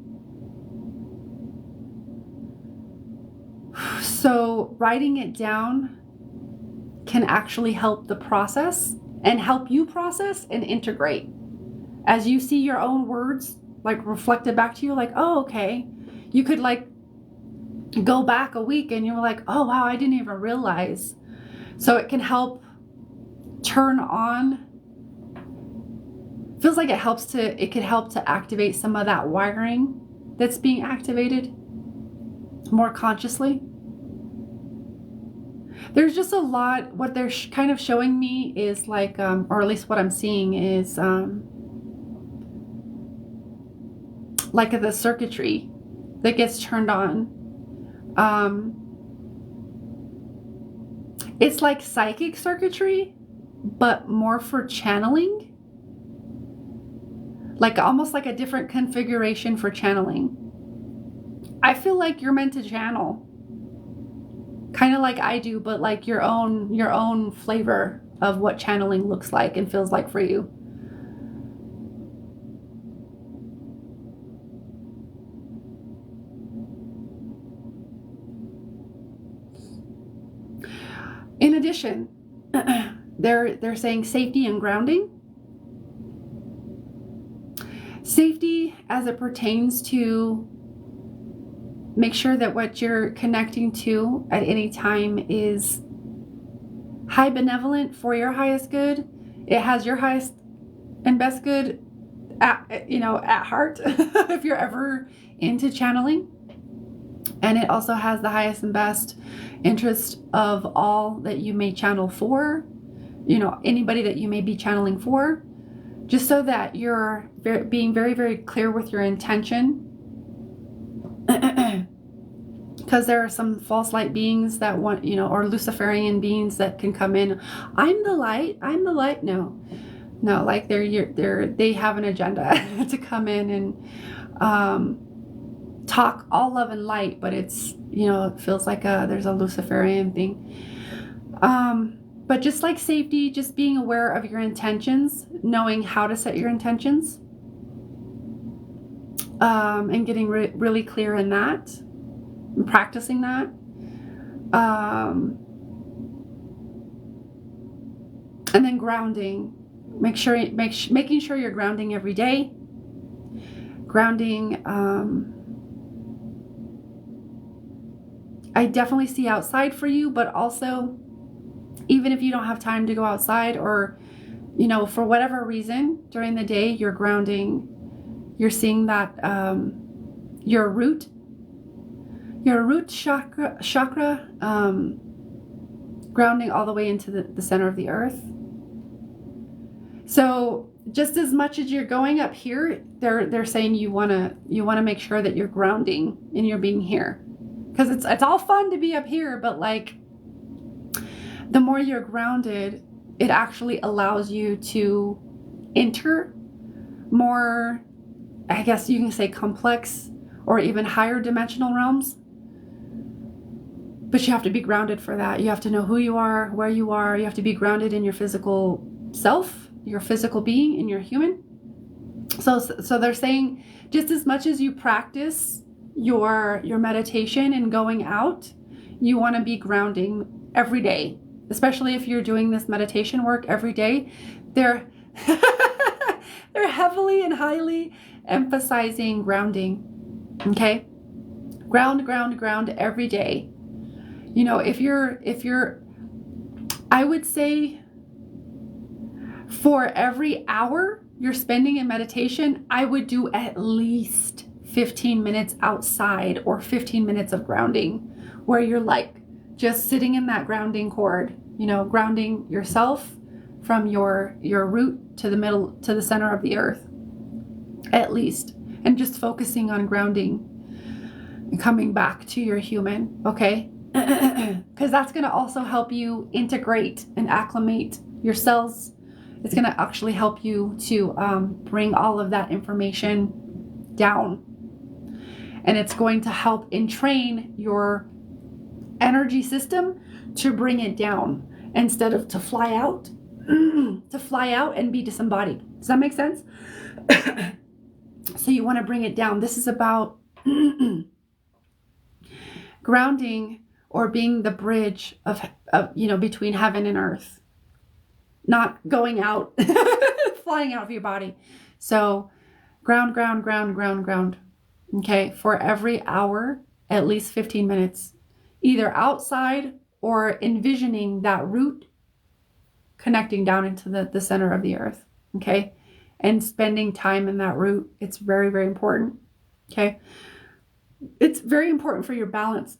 So writing it down can actually help the process and help you process and integrate. As you see your own words like reflected back to you, like, oh, okay. You could like go back a week and you're like, oh wow, I didn't even realize. So it can help turn on, feels like it could help to activate some of that wiring that's being activated more consciously. There's just a lot, what they're kind of showing me is like, or at least what I'm seeing is like the circuitry that gets turned on. It's like psychic circuitry, but more for channeling. Like almost like a different configuration for channeling. I feel like you're meant to channel. Kind of like I do, but like your own flavor of what channeling looks like and feels like for you. In addition, they're saying safety and grounding. Safety as it pertains to make sure that what you're connecting to at any time is high benevolent for your highest good. It has your highest and best good at heart if you're ever into channeling. And it also has the highest and best interest of all that you may channel for, anybody that you may be channeling for, just so that you're being very, very clear with your intention. Because there are some false light beings that want, or Luciferian beings that can come in. I'm the light. No, like they have an agenda to come in and talk all love and light, but it's, it feels like there's a Luciferian thing. But just like safety, just being aware of your intentions, knowing how to set your intentions, and getting really clear in that, and practicing that. And then grounding, making sure you're grounding every day. Grounding, I definitely see outside for you, but also even if you don't have time to go outside, or, for whatever reason during the day, you're grounding, you're seeing that your root chakra, grounding all the way into the center of the earth. So just as much as you're going up here, they're saying you want to make sure that you're grounding and you're being here. Because it's all fun to be up here, but like the more you're grounded, it actually allows you to enter more, I guess you can say, complex or even higher dimensional realms. But you have to be grounded for that. You have to know who you are, where you are. You have to be grounded in your physical self, your physical being, and your human. So they're saying just as much as you practice your meditation and going out, you want to be grounding every day, especially if you're doing this meditation work every day. They're heavily and highly emphasizing grounding. Okay, ground every day. If you're I would say for every hour you're spending in meditation, I would do at least 15 minutes outside, or 15 minutes of grounding, where you're like just sitting in that grounding cord, grounding yourself from your root to the middle, to the center of the earth, at least, and just focusing on grounding and coming back to your human. Okay. Because that's going to also help you integrate and acclimate your cells. It's going to actually help you to bring all of that information down. And it's going to help entrain your energy system to bring it down instead of to fly out, and be disembodied. Does that make sense? So you want to bring it down. This is about grounding, or being the bridge of between heaven and earth, not going out, flying out of your body. So ground, ground, ground, ground, ground. Okay. For every hour, at least 15 minutes, either outside or envisioning that root connecting down into the center of the earth. Okay. And spending time in that root. It's very, very important. Okay. It's very important for your balance.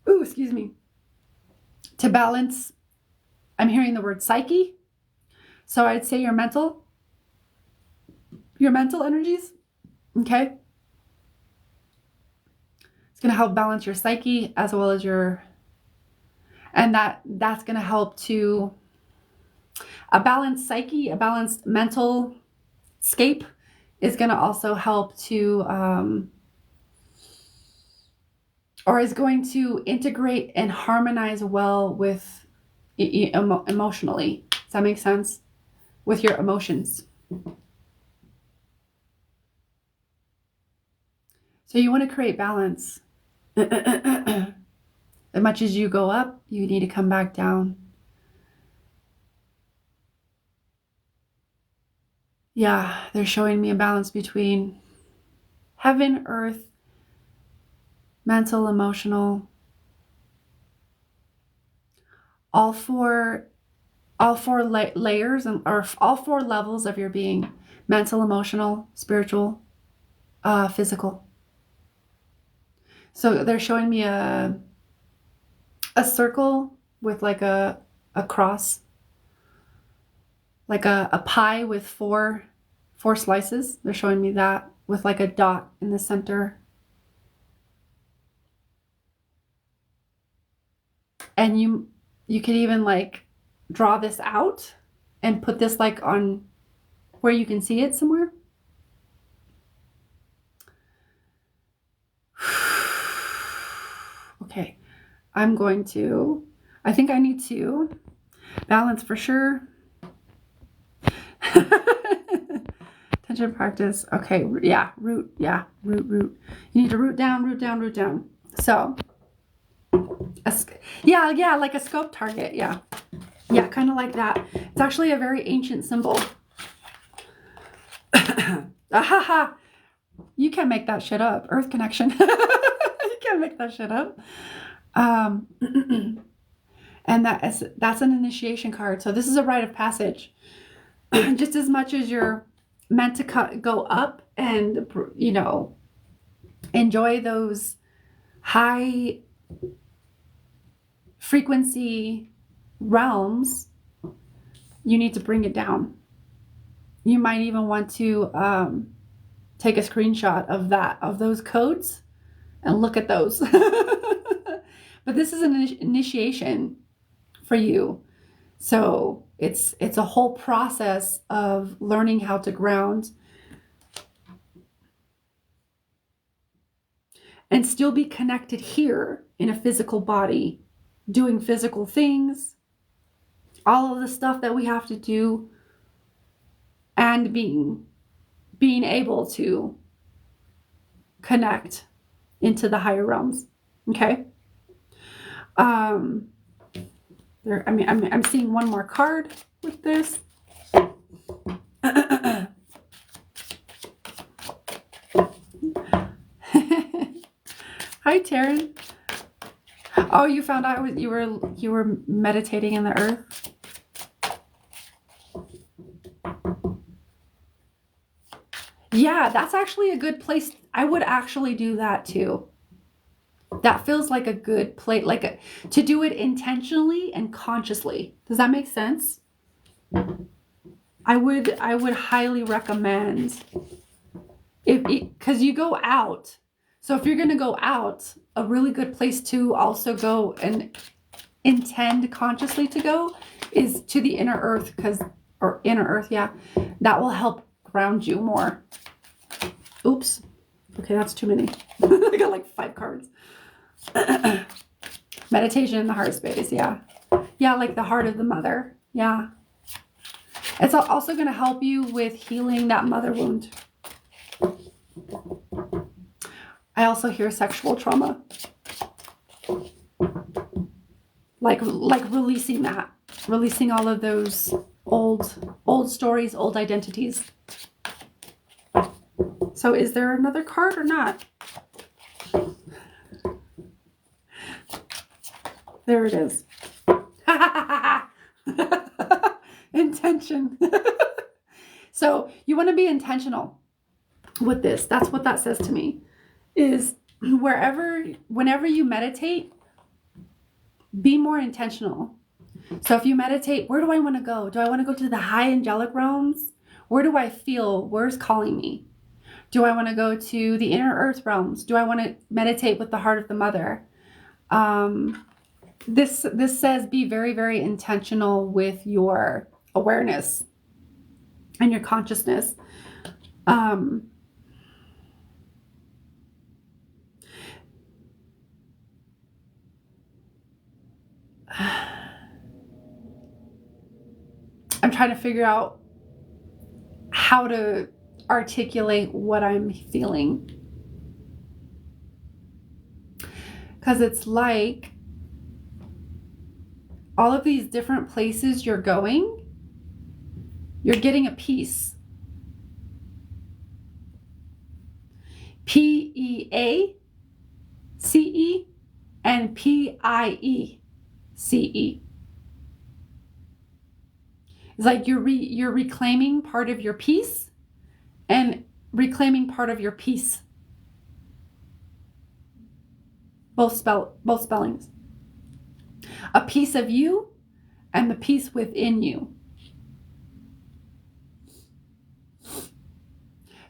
Ooh, excuse me. To balance, I'm hearing the word psyche. So I'd say your mental energies. Okay. It's going to help balance your psyche as well as and that's going to help to a balanced psyche, a balanced mental scape is going to also help to, or is going to integrate and harmonize well with emotionally. Does that make sense? With your emotions. So you want to create balance. As much as you go up, you need to come back down. Yeah, they're showing me a balance between heaven, earth, mental, emotional, all four layers or all four levels of your being: mental, emotional, spiritual, physical. So they're showing me a circle with like a cross, like a pie with four slices. They're showing me that with like a dot in the center. And you could even like draw this out and put this like on where you can see it somewhere. Okay, I think I need to balance for sure. Attention practice. Okay, yeah, root. You need to root down. So, yeah, like a scope target. Yeah, kind of like that. It's actually a very ancient symbol. Ahaha. You can't make that shit up. Earth connection. You can't make that shit up. And that's an initiation card. So this is a rite of passage. Just as much as you're meant to go up and, enjoy those high frequency realms, you need to bring it down. You might even want to take a screenshot of those codes and look at those. But this is an initiation for you. So it's a whole process of learning how to ground and still be connected here in a physical body, doing physical things, all of the stuff that we have to do, and being able to connect into the higher realms. Okay. I'm seeing one more card with this. Hi, Taryn. Oh, you found out you were meditating in the earth. Yeah, that's actually a good place. I would actually do that too. That feels like a good place, to do it intentionally and consciously. Does that make sense? I would highly recommend because you go out. So if you're going to go out, a really good place to also go and intend consciously to go is to the inner earth, yeah. That will help ground you more. Oops. Okay, that's too many. I got like 5 cards. Meditation in the heart space. Yeah. Yeah, like the heart of the mother. Yeah. It's also going to help you with healing that mother wound. I also hear sexual trauma. Like releasing that. Releasing all of those old stories, old identities. So is there another card or not? There it is. Intention. So you want to be intentional with this. That's what that says to me. Is whenever you meditate, be more intentional. So if you meditate, where do I want to go? Do I want to go to the high angelic realms? Where do I feel? Where's calling me? Do I want to go to the inner earth realms? Do I want to meditate with the heart of the mother? This says be very, very intentional with your awareness and your consciousness. I'm trying to figure out how to articulate what I'm feeling. Because it's like all of these different places you're going, you're getting a piece. P-E-A-C-E and P-I-E-C-E. It's like you're reclaiming part of your piece and reclaiming part of your peace. Both spellings. A piece of you and the peace within you.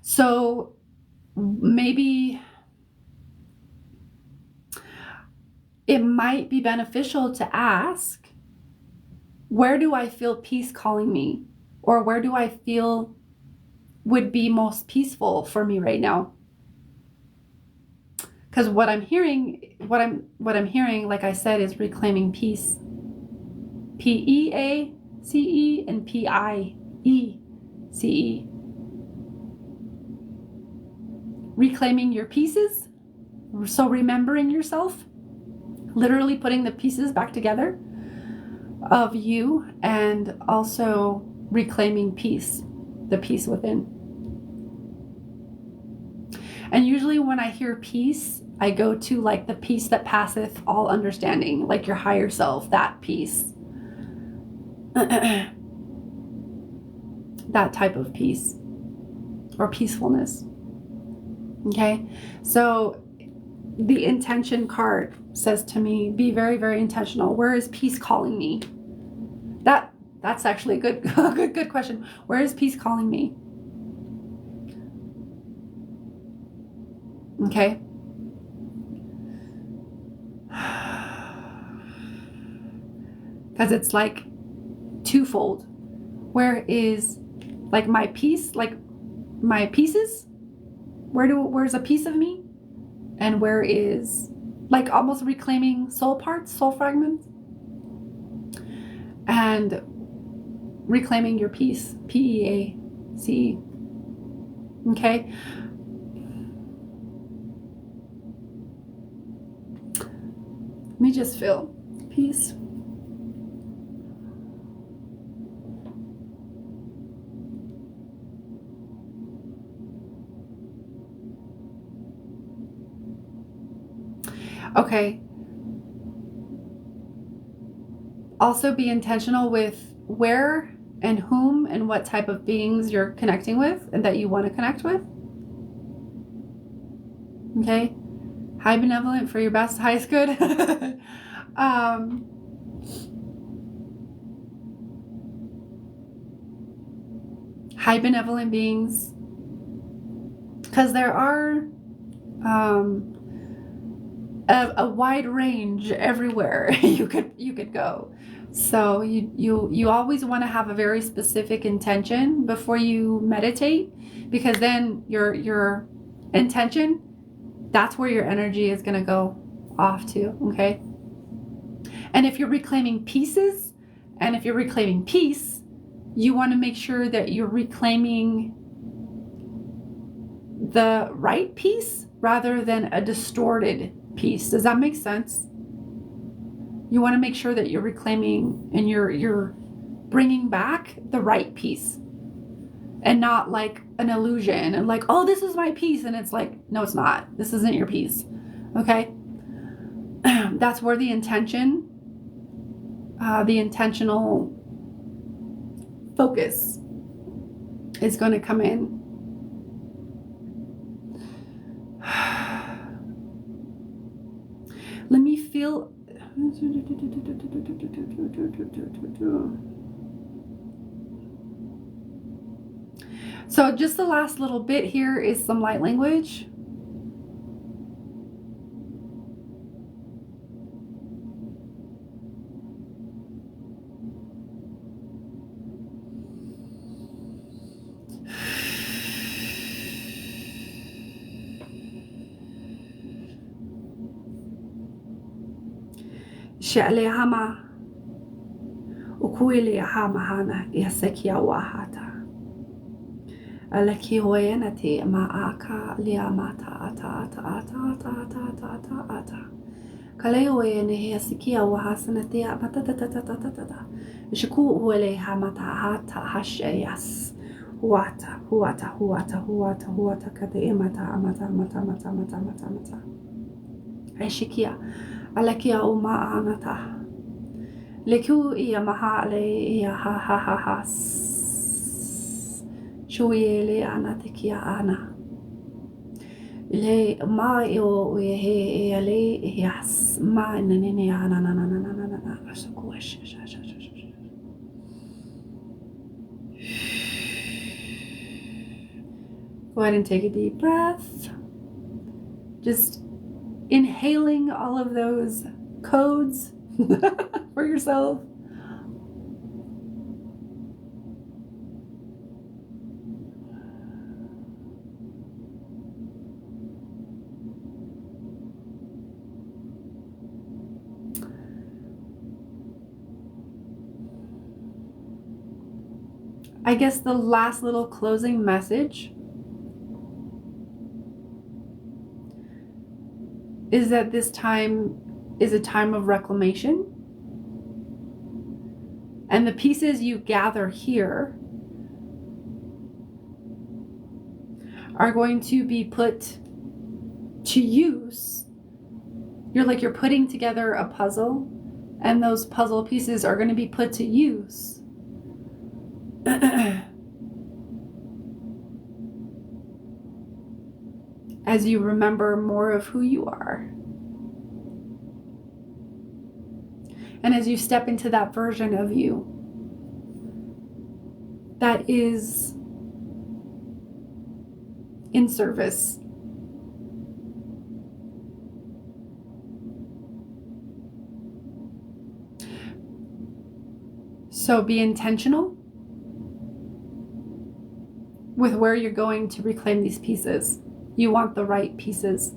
So maybe it might be beneficial to ask, where do I feel peace calling me? Or where do I feel would be most peaceful for me right now? Because what I'm hearing, like I said, is reclaiming peace. P-E-A-C-E and P-I-E-C-E. Reclaiming your pieces. So remembering yourself. Literally putting the pieces back together of you, and also reclaiming peace, the peace within. And usually when I hear peace, I go to like the peace that passeth all understanding, like your higher self, that peace. That type of peace or peacefulness. Okay, so the intention card says to me, be very, very intentional. Where is peace calling me? That's actually a good question. Where is peace calling me? Okay. Because it's like twofold. Where is like my peace, like my pieces? Where's a piece of me? And where is like almost reclaiming soul parts, soul fragments? And reclaiming your peace, P-E-A-C-E. Okay. Let me just feel peace. Okay. Also be intentional with where and whom and what type of beings you're connecting with and that you want to connect with. Okay. High benevolent for your best, highest good. High benevolent beings, because there are a wide range everywhere you could go. So you always want to have a very specific intention before you meditate, because then you're intention, that's where your energy is going to go off to, okay? And if you're reclaiming pieces, and if you're reclaiming peace, you want to make sure that you're reclaiming the right piece rather than a distorted piece. Does that make sense? You want to make sure that you're reclaiming and you're bringing back the right piece, and not like an illusion and like, oh, this is my piece, and it's like, no, it's not. This isn't your piece. Okay? That's where the intention, the intentional focus is going to come in. Let me feel. So just the last little bit here is some light language. She'alehama ukuile hamahana yasekia wahata aleki hoenati maaka liamata ata kaleo ene yasikia wahasanatia matatatatata shiku uele hamata hata hashayas huata kate mata aishikia alakia uma anata leku ia mahale ia ha shuile anatikia ana le mai o he ale yas ma nene ana na go ahead and take a deep breath, just inhaling all of those codes for yourself. I guess the last little closing message is that this time is a time of reclamation. And the pieces you gather here are going to be put to use. You're putting together a puzzle, and those puzzle pieces are going to be put to use as you remember more of who you are. And as you step into that version of you that is in service. So be intentional with where you're going to reclaim these pieces. You want the right pieces.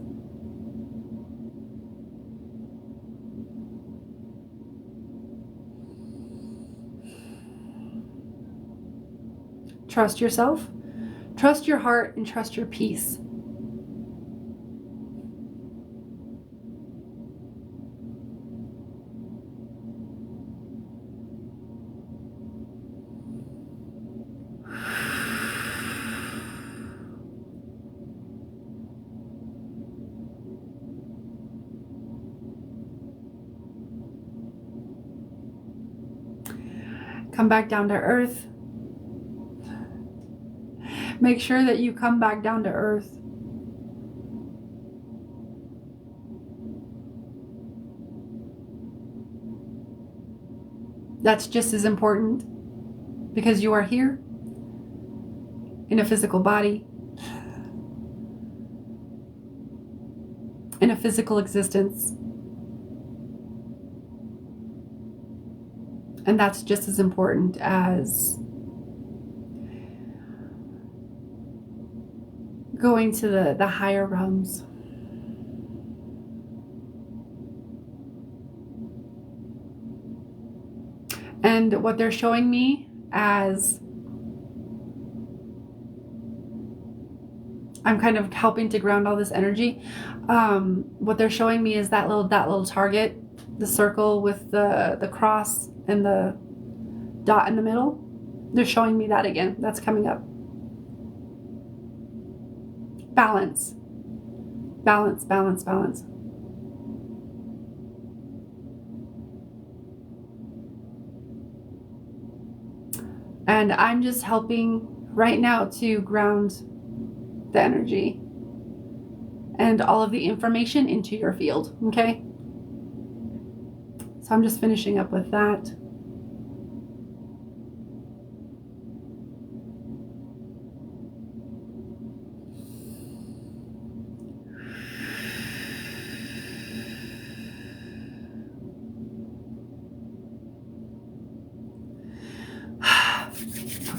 Trust yourself, trust your heart, and trust your peace. Come back down to earth. Make sure that you come back down to earth. That's just as important, because you are here in a physical body, in a physical existence. And that's just as important as going to the higher realms. And what they're showing me as I'm kind of helping to ground all this energy. What they're showing me is that little target, the circle with the cross and the dot in the middle. They're showing me that again. That's coming up. Balance. Balance, balance, balance. And I'm just helping right now to ground the energy and all of the information into your field, okay? So I'm just finishing up with that.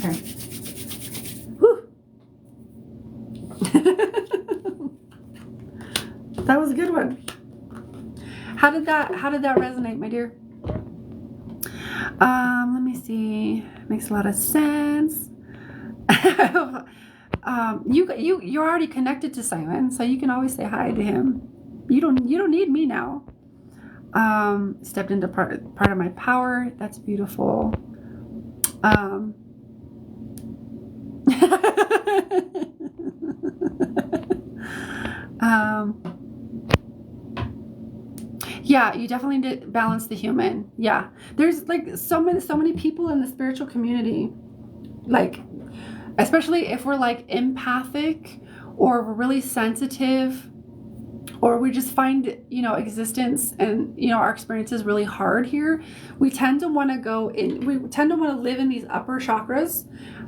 Okay. Whew. That was a good one. How did that resonate, my dear? Let me see. Makes a lot of sense. You're already connected to Simon, so you can always say hi to him. You don't need me now. Stepped into part of my power. That's beautiful. Yeah, you definitely need to balance the human. Yeah, there's like so many people in the spiritual community, like especially if we're like empathic or we're really sensitive, or we just find existence and our experiences really hard here. We tend to want to live in these upper chakras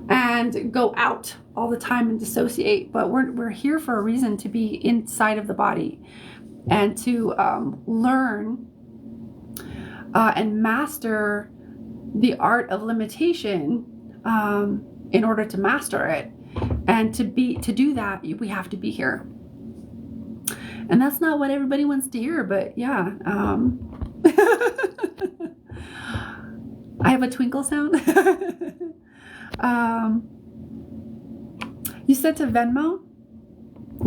and go out all the time and dissociate, but we're here for a reason, to be inside of the body and to learn and master the art of limitation in order to master it. And to do that, we have to be here. And that's not what everybody wants to hear, but yeah. I have a twinkle sound. You said to Venmo?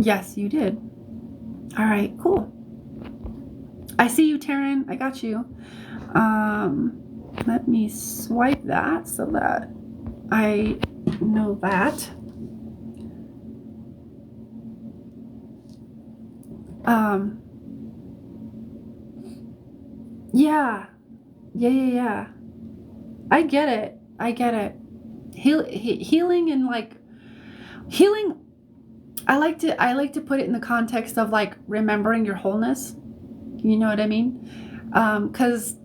Yes, you did. All right, cool. I see you, Taryn. I got you. Let me swipe that so that I know that. Yeah. I get it. Healing and like healing. I like to put it in the context of like remembering your wholeness. You know what I mean? Because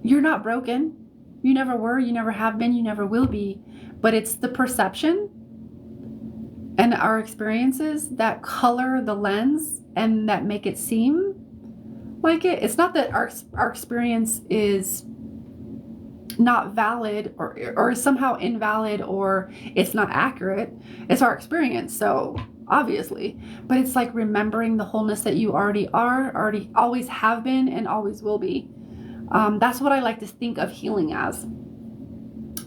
you're not broken. You never were. You never have been. You never will be. But it's the perception and our experiences that color the lens and that make it seem like it. It's not that our experience is not valid or somehow invalid or it's not accurate. It's our experience. So obviously, but it's like remembering the wholeness that you already always have been and always will be. That's what I like to think of healing as.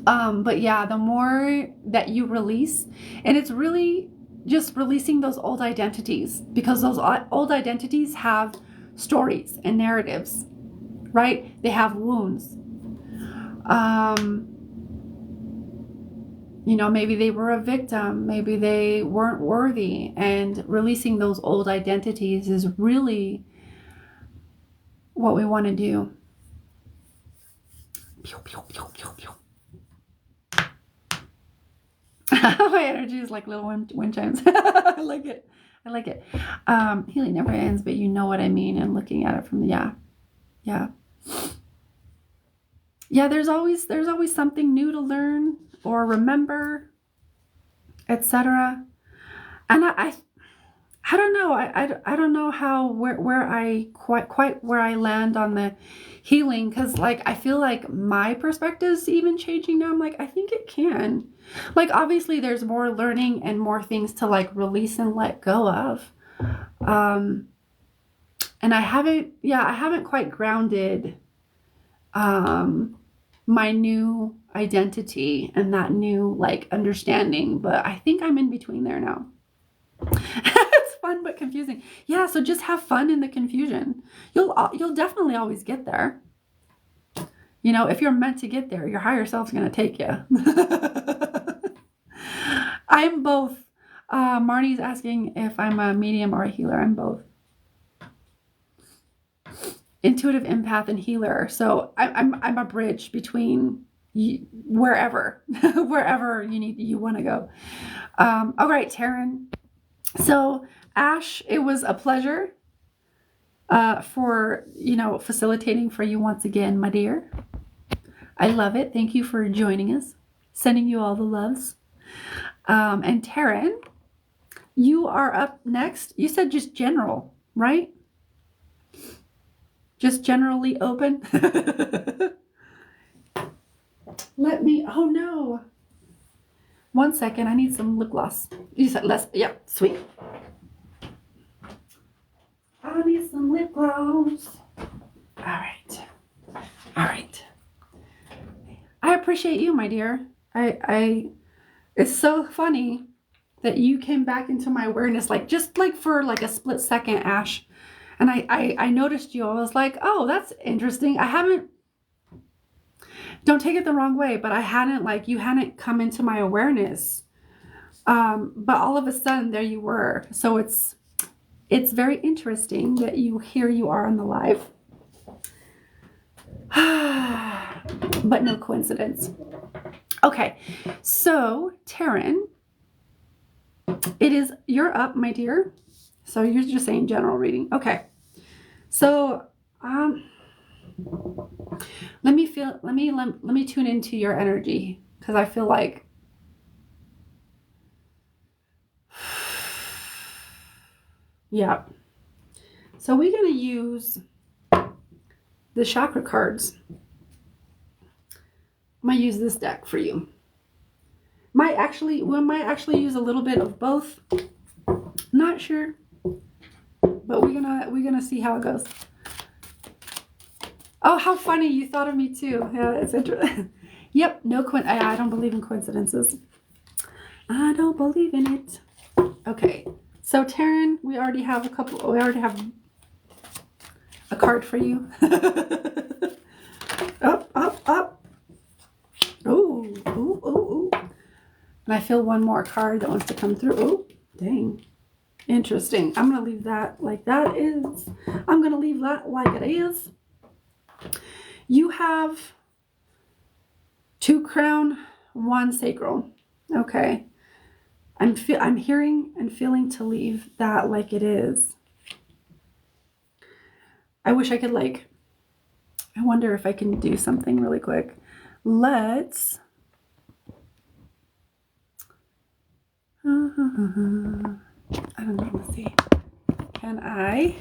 But yeah, the more that you release, and it's really just releasing those old identities, because those old identities have stories and narratives, right? They have wounds. Maybe they were a victim, maybe they weren't worthy, and releasing those old identities is really what we want to do. Pew, pew, pew, pew, pew. My energy is like little wind chimes. I like it. Healing never ends, but you know what I mean. And looking at it from yeah. There's always something new to learn or remember, etc. And I I don't know. I don't know how where I quite where I land on the healing, because like I feel like my perspective's even changing now. I'm like, I think it can. Like obviously there's more learning and more things to like release and let go of. And I haven't quite grounded my new identity and that new like understanding, but I think I'm in between there now. It's fun but confusing. Yeah, so just have fun in the confusion. You'll definitely always get there. You know, if you're meant to get there, your higher self's going to take you. I'm both. Marnie's asking if I'm a medium or a healer. I'm both. Intuitive empath and healer. So I'm a bridge between wherever wherever you want to go. All right, Taryn. So Ash, it was a pleasure for facilitating for you once again, my dear. I love it. Thank you for joining us. Sending you all the loves. And Taryn, you are up next. You said just general, right? Just generally open. Oh no. 1 second, I need some lip gloss. You said less, yeah, sweet. I need some lip gloss. All right. I appreciate you, my dear. It's so funny that you came back into my awareness, like just like for like a split second, Ash. And I noticed you. I was like, oh, that's interesting. Don't take it the wrong way, but you hadn't come into my awareness. But all of a sudden there you were. So it's very interesting that here you are on the live. But no coincidence. Okay. So Taryn, you're up, my dear. So you're just saying general reading. Okay. So, let me tune into your energy, because I feel like yeah. So we're going to use the chakra cards. I might use this deck for you. We might actually use a little bit of both. Not sure. But we're gonna see how it goes. Oh, how funny, you thought of me too. Yeah, it's interesting. Yep, I don't believe in coincidences. I don't believe in it. Okay, so Taryn, we already have a card for you. Up. Ooh. And I feel one more card that wants to come through. Oh, dang. Interesting. I'm going to leave that like that is. I'm going to leave that like it is. You have 2 crown, 1 sacral. Okay. I'm hearing and feeling to leave that like it is. I wish I could I wonder if I can do something really quick. Let's I don't know. Let's see. Can I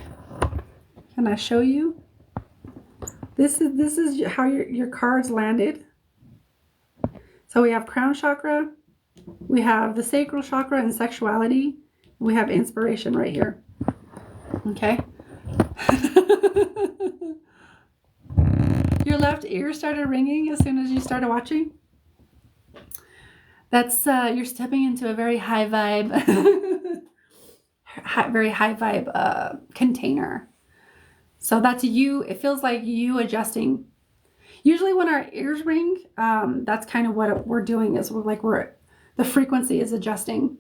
show you? This is how your cards landed. So we have crown chakra, we have the sacral chakra and sexuality, we have inspiration right here. Okay. Your left ear started ringing as soon as you started watching. That's you're stepping into a very high vibe, container. So that's you. It feels like you adjusting. Usually when our ears ring, that's kind of what we're doing is the frequency is adjusting.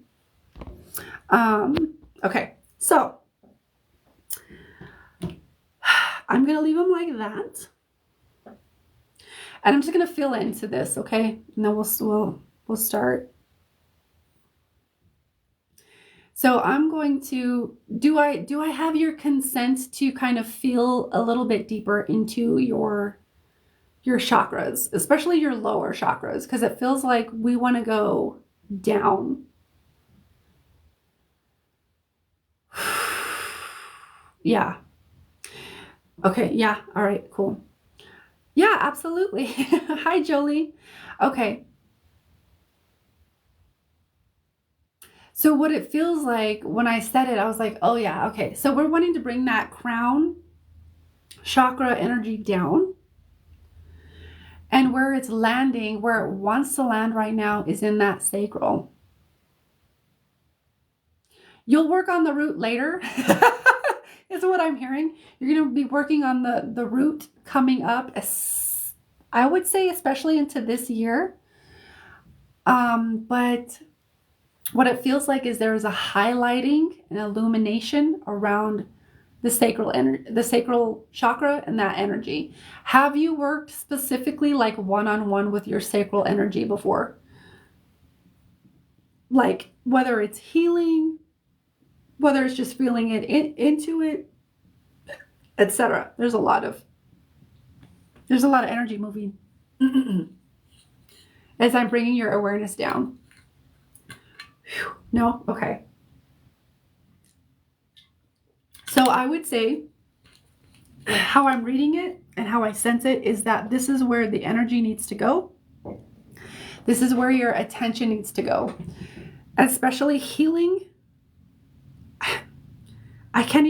Okay, so I'm going to leave them like that. And I'm just going to feel into this, okay? And then we'll start. So I'm going to, do I have your consent to kind of feel a little bit deeper into your chakras, especially your lower chakras, because it feels like we want to go down. Yeah. Okay. Yeah. All right. Cool. Yeah, absolutely. Hi, Jolie. Okay. So what it feels like when I said it, I was like, oh yeah, okay. So we're wanting to bring that crown chakra energy down. And where it's landing, where it wants to land right now is in that sacral. You'll work on the root later. Is what I'm hearing. You're going to be working on the root coming up, I would say, especially into this year. But what it feels like is there is a highlighting and illumination around the sacral chakra and that energy. Have you worked specifically like one-on-one with your sacral energy before? Like whether it's healing, whether it's just feeling it into it, etc. There's a lot of energy moving as I'm bringing your awareness down. No? Okay. So I would say how I'm reading it and how I sense it is that this is where the energy needs to go. This is where your attention needs to go. Especially healing. I can't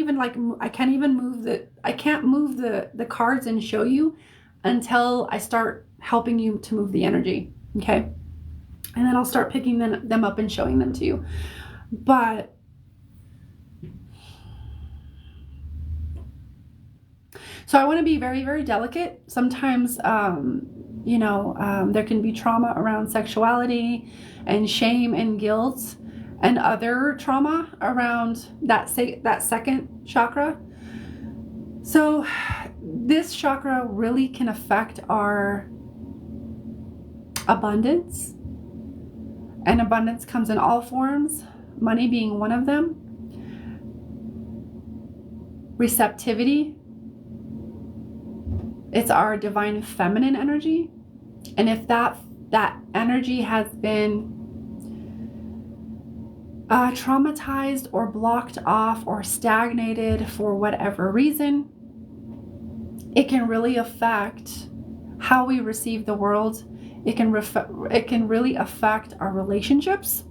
move the cards and show you until I start helping you to move the energy. Okay. And then I'll start picking them up and showing them to you. But so I want to be very, very delicate. Sometimes, there can be trauma around sexuality and shame and guilt and other trauma around that second chakra. So this chakra really can affect our abundance. And abundance comes in all forms, money being one of them. Receptivity. It's our divine feminine energy. And if that energy has been traumatized or blocked off or stagnated for whatever reason, it can really affect how we receive the world. It can really affect our relationships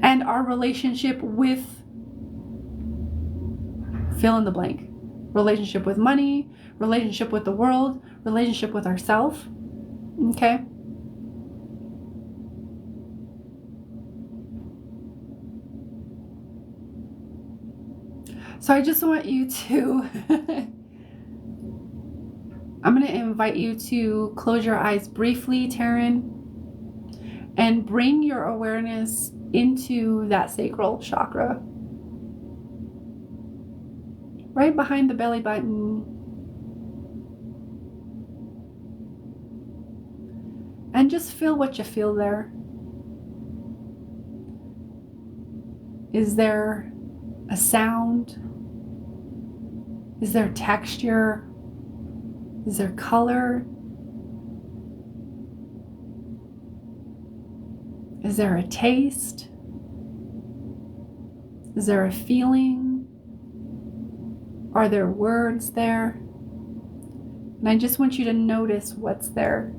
and our relationship with fill in the blank. Relationship with money, relationship with the world, relationship with ourselves. Okay? So I just want you to I'm going to invite you to close your eyes briefly, Taryn, and bring your awareness into that sacral chakra. Right behind the belly button. And just feel what you feel there. Is there a sound? Is there texture? Is there color? Is there a taste? Is there a feeling? Are there words there? And I just want you to notice what's there.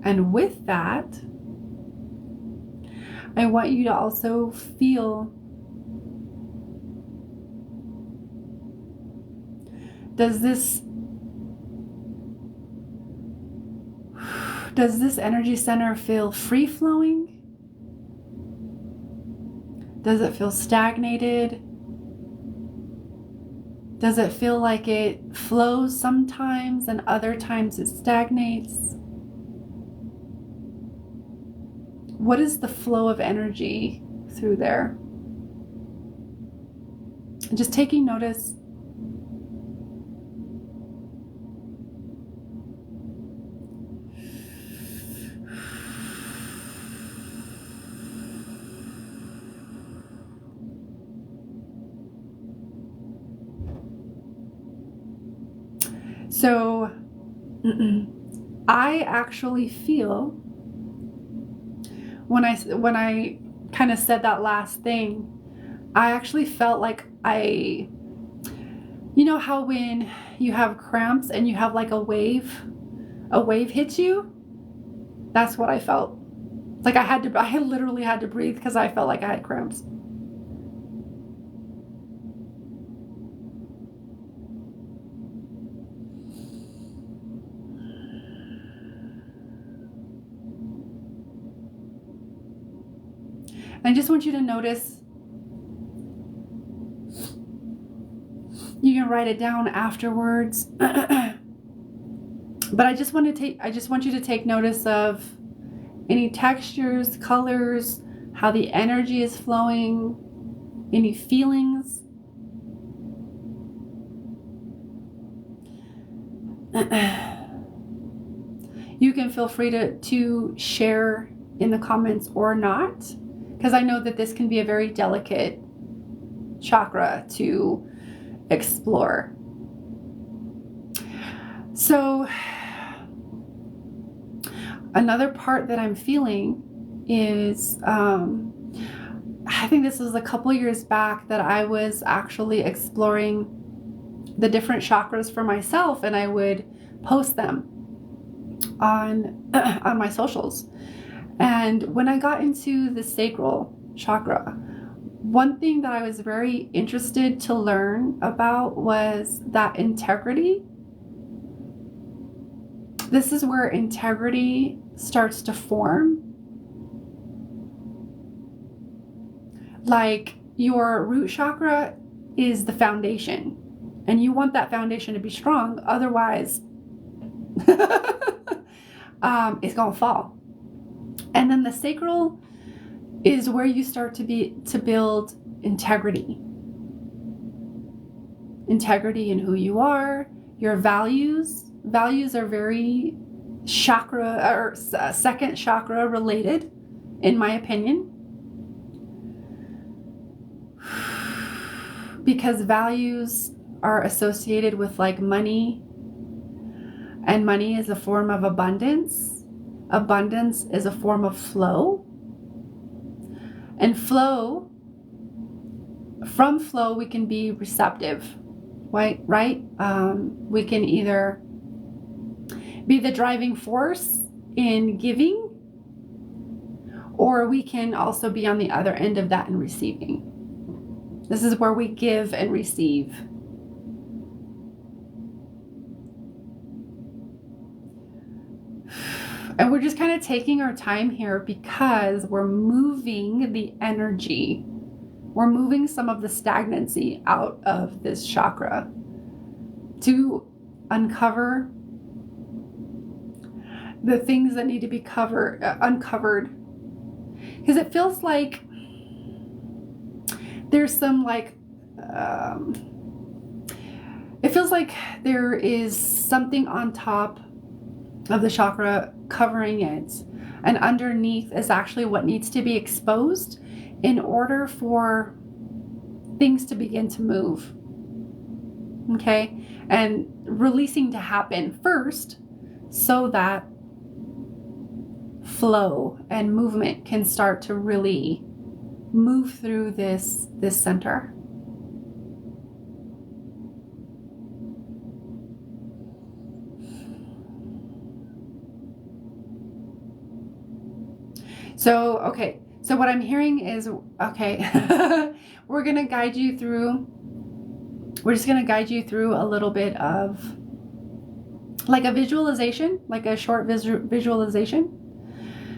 And with that, I want you to also feel, does this energy center feel free-flowing? Does it feel stagnated? Does it feel like it flows sometimes and other times it stagnates? What is the flow of energy through there? And just taking notice. So I actually feel when I kind of said that last thing, I actually felt like you know how when you have cramps and you have like a wave hits you? That's what I felt. Like I literally had to breathe because I felt like I had cramps. And I just want you to notice, you can write it down afterwards. But I just want you to take notice of any textures, colors, how the energy is flowing, any feelings. You can feel free to share in the comments or not, because I know that this can be a very delicate chakra to explore. So another part that I'm feeling is, I think this was a couple years back that I was actually exploring the different chakras for myself, and I would post them on my socials. And when I got into the sacral chakra, one thing that I was very interested to learn about was that integrity. This is where integrity starts to form. Like, your root chakra is the foundation, and you want that foundation to be strong, otherwise it's gonna fall. And then the sacral is where you start to build integrity in who you are, your values. Values are very chakra or second chakra related, in my opinion, because values are associated with like money, and money is a form of abundance. Abundance is a form of flow, and from flow we can be receptive, right? We can either be the driving force in giving, or we can also be on the other end of that and receiving. This is where we give and receive. And we're just kind of taking our time here because we're moving the energy. We're moving some of the stagnancy out of this chakra to uncover the things that need to be uncovered. Because it feels like there's some it feels like there is something on top of the chakra covering it, and underneath is actually what needs to be exposed in order for things to begin to move. Okay? And releasing to happen first, so that flow and movement can start to really move through this center. So, okay. So what I'm hearing is, okay, we're just going to guide you through a little bit of like a visualization, like a short visualization.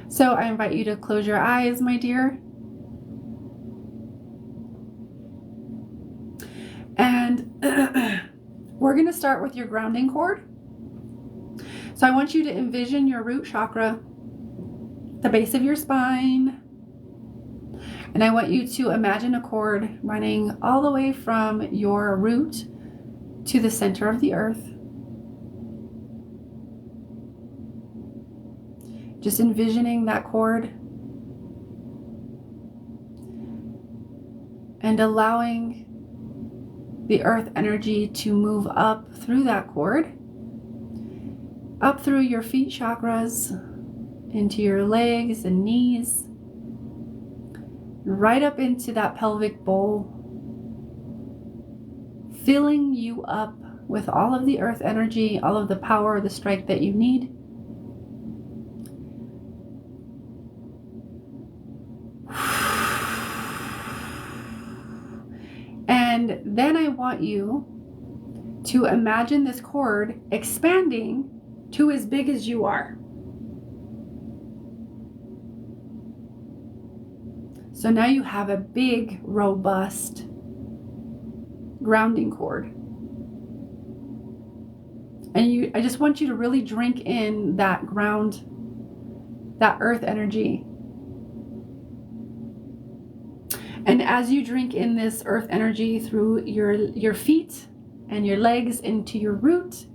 So I invite you to close your eyes, my dear. And we're going to start with your grounding cord. So I want you to envision your root chakra, the base of your spine. And I want you to imagine a cord running all the way from your root to the center of the earth. Just envisioning that cord and allowing the earth energy to move up through that cord up through your feet chakras, into your legs and knees, right up into that pelvic bowl, filling you up with all of the earth energy, all of the power, the strength that you need. And then I want you to imagine this cord expanding to as big as you are. So now you have a big, robust grounding cord. And I just want you to really drink in that ground, that earth energy. And as you drink in this earth energy through your feet and your legs into your root,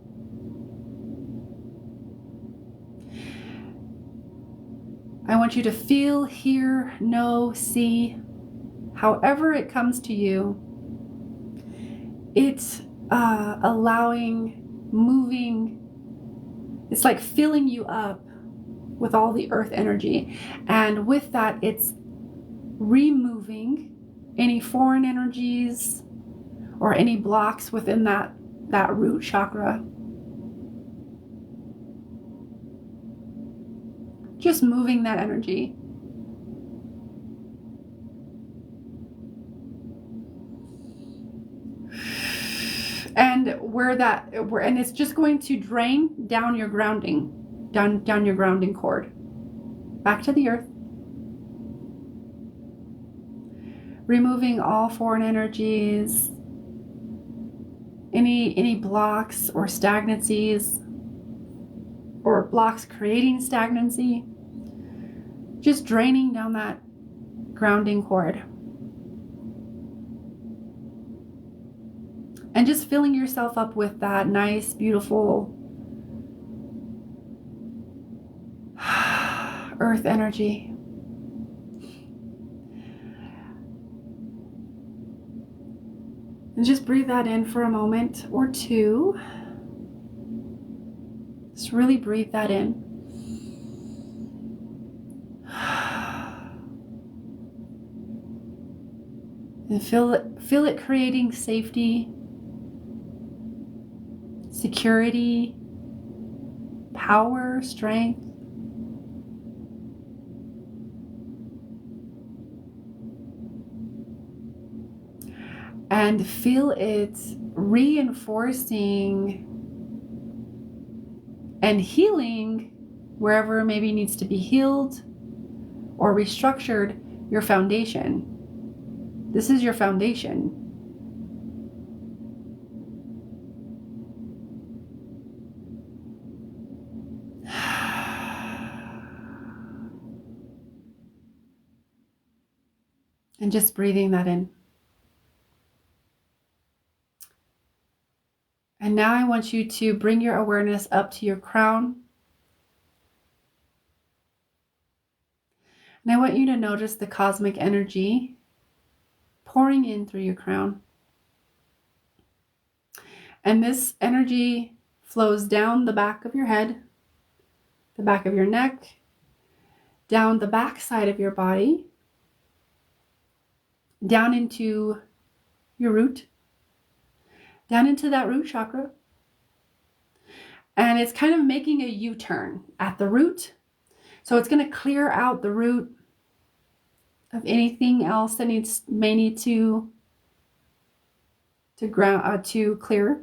I want you to feel, hear, know, see, however it comes to you. It's allowing, moving. It's like filling you up with all the earth energy. And with that, it's removing any foreign energies or any blocks within that root chakra. Just moving that energy. And and it's just going to drain down your grounding, down your grounding cord, back to the earth. Removing all foreign energies, any blocks or stagnancies, or blocks creating stagnancy, just draining down that grounding cord. And just filling yourself up with that nice, beautiful earth energy. And just breathe that in for a moment or two. Just really breathe that in. And feel it creating safety, security, power, strength. And feel it reinforcing and healing wherever maybe needs to be healed or restructured your foundation. This is your foundation. And just breathing that in. And now I want you to bring your awareness up to your crown. And I want you to notice the cosmic energy pouring in through your crown. And this energy flows down the back of your head, the back of your neck, down the back side of your body, down into your root, down into that root chakra. And it's kind of making a U-turn at the root. So it's going to clear out the root of anything else that may need to clear.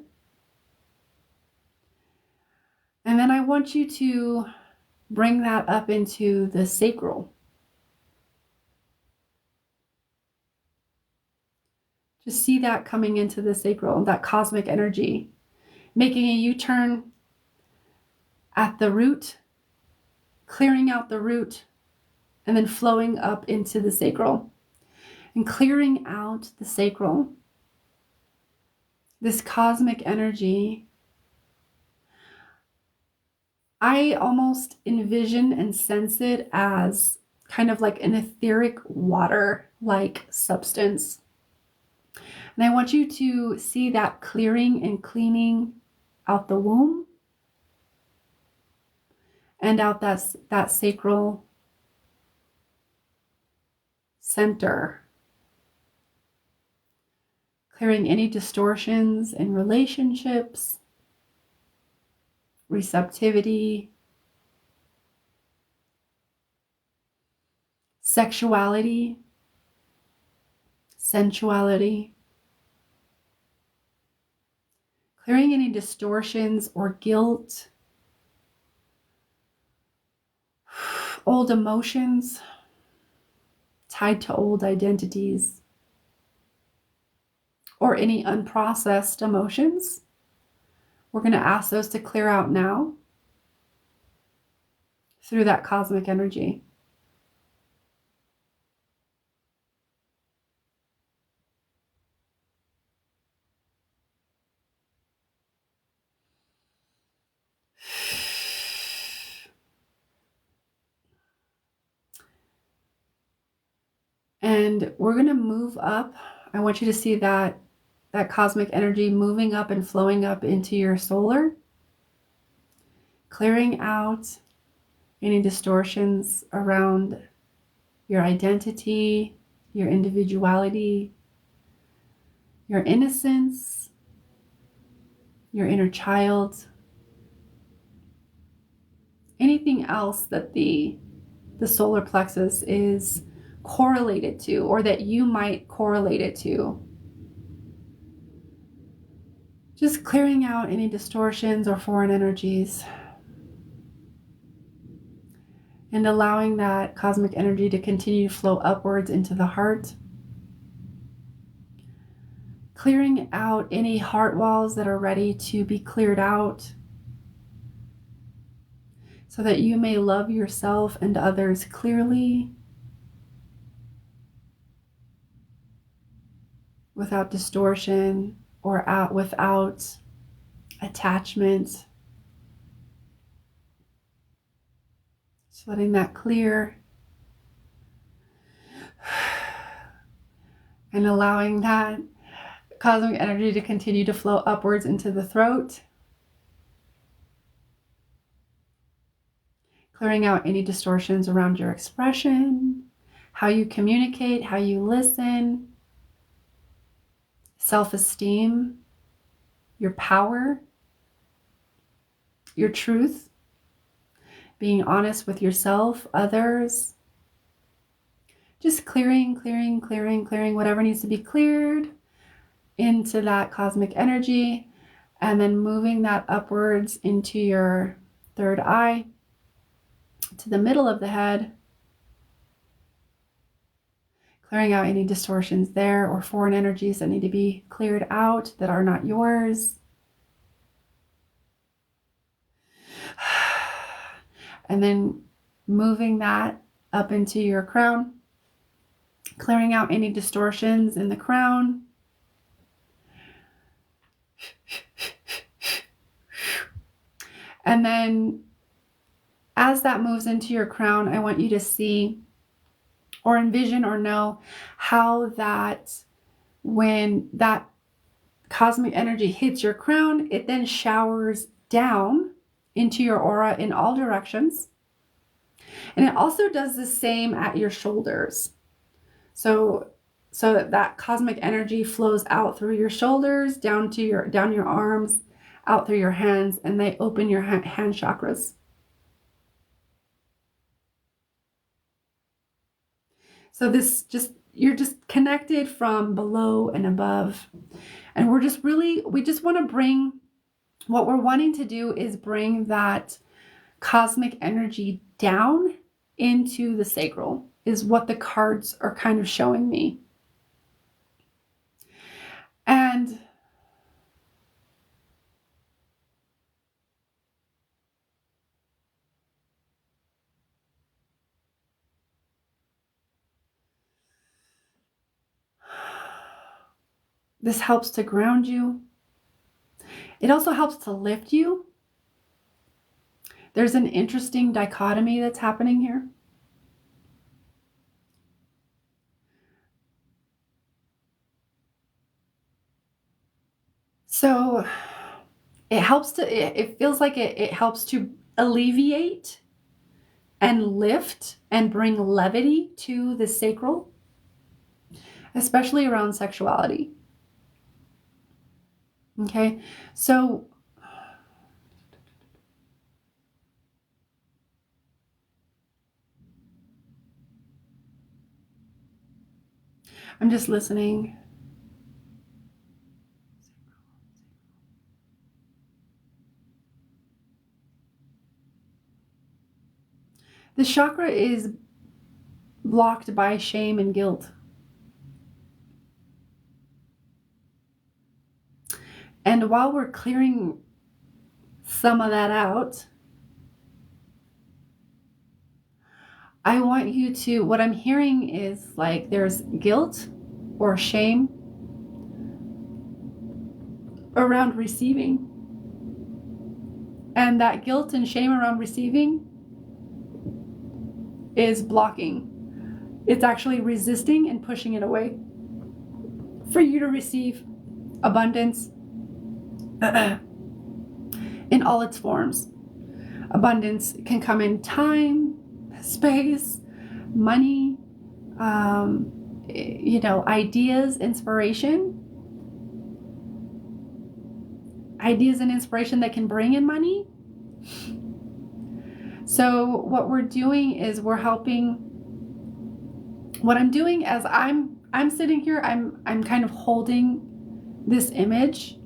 And then I want you to bring that up into the sacral. Just see that coming into the sacral, that cosmic energy, making a U-turn at the root, clearing out the root, and then flowing up into the sacral and clearing out the sacral. This cosmic energy, I almost envision and sense it as kind of like an etheric water-like substance. And I want you to see that clearing and cleaning out the womb, and out that sacral center, clearing any distortions in relationships, receptivity, sexuality, sensuality, clearing any distortions or guilt, old emotions tied to old identities, or any unprocessed emotions. We're going to ask those to clear out now through that cosmic energy. And we're going to move up. I want you to see that cosmic energy moving up and flowing up into your solar, clearing out any distortions around your identity, your individuality, your innocence, your inner child, anything else that the solar plexus is correlated to, or that you might correlate it to. Just clearing out any distortions or foreign energies and allowing that cosmic energy to continue to flow upwards into the heart. Clearing out any heart walls that are ready to be cleared out so that you may love yourself and others clearly, without distortion or without attachment. Just letting that clear and allowing that cosmic energy to continue to flow upwards into the throat. Clearing out any distortions around your expression, how you communicate, how you listen, self-esteem, your power, your truth, being honest with yourself, others. Just clearing whatever needs to be cleared into that cosmic energy, and then moving that upwards into your third eye, to the middle of the head, clearing out any distortions there or foreign energies that need to be cleared out that are not yours. And then moving that up into your crown, clearing out any distortions in the crown. And then as that moves into your crown, I want you to see or envision or know how that when that cosmic energy hits your crown, it then showers down into your aura in all directions. And it also does the same at your shoulders. So that cosmic energy flows out through your shoulders, down your arms, out through your hands, and they open your hand chakras. So you're just connected from below and above. And we just want to bring, what we're wanting to do is bring that cosmic energy down into the sacral, is what the cards are kind of showing me. And this helps to ground you. It also helps to lift you. There's an interesting dichotomy that's happening here. So it feels like it helps to alleviate and lift and bring levity to the sacral, especially around sexuality. Okay, so I'm just listening. The chakra is blocked by shame and guilt. And while we're clearing some of that out, I want you to, what I'm hearing is like there's guilt or shame around receiving. And that guilt and shame around receiving is blocking. It's actually resisting and pushing it away for you to receive abundance in all its forms. Abundance can come in time, space, money, ideas, inspiration. Ideas and inspiration that can bring in money. So what we're doing is we're helping. What I'm doing as I'm sitting here, I'm kind of holding this image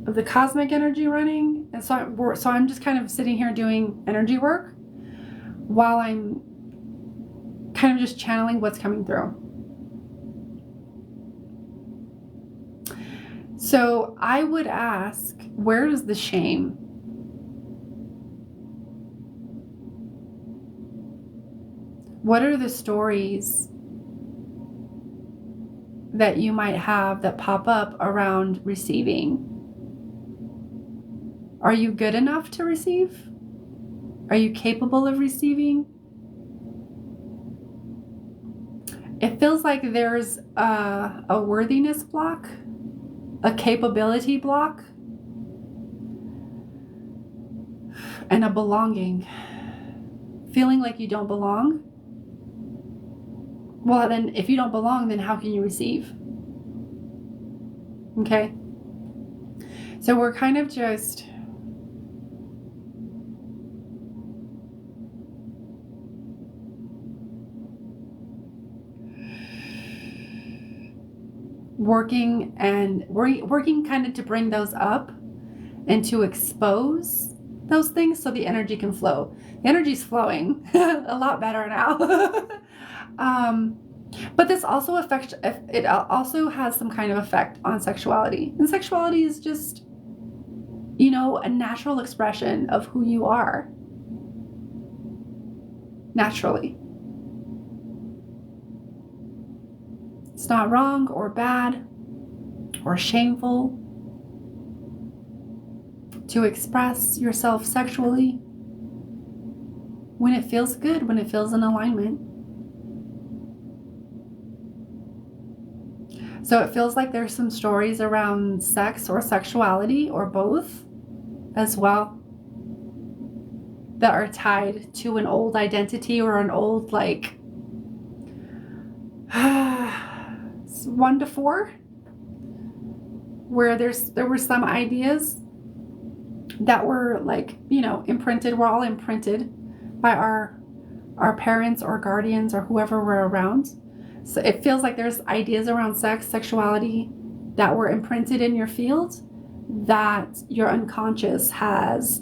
of the cosmic energy running, and so I'm just kind of sitting here doing energy work while I'm kind of just channeling what's coming through. So I would ask, where is the shame? What are the stories that you might have that pop up around receiving? Are you good enough to receive? Are you capable of receiving? It feels like there's a worthiness block, a capability block, and a belonging. Feeling like you don't belong. Well, then if you don't belong, then how can you receive? Okay? So we're kind of just working kind of to bring those up and to expose those things so the energy can flow. The energy's flowing a lot better now. But this also affects, it also has some kind of effect on sexuality. And sexuality is just, a natural expression of who you are. Naturally. It's not wrong or bad or shameful to express yourself sexually when it feels good, when it feels in alignment. So it feels like there's some stories around sex or sexuality or both as well that are tied to an old identity or an old 1 to 4, where there were some ideas that were imprinted. We're all imprinted by our parents or guardians or whoever we're around. So it feels like there's ideas around sex, sexuality that were imprinted in your field that your unconscious has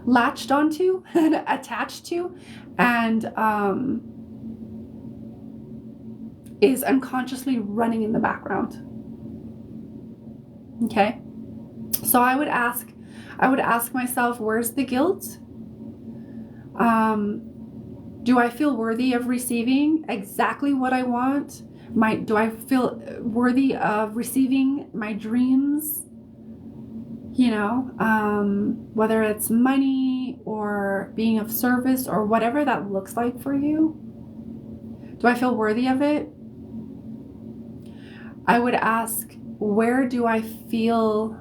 latched onto and attached to, and is unconsciously running in the background. Okay? So I would ask myself, where's the guilt? Do I feel worthy of receiving exactly what I want? Do I feel worthy of receiving my dreams? Whether it's money or being of service or whatever that looks like for you. Do I feel worthy of it? I would ask, where do I feel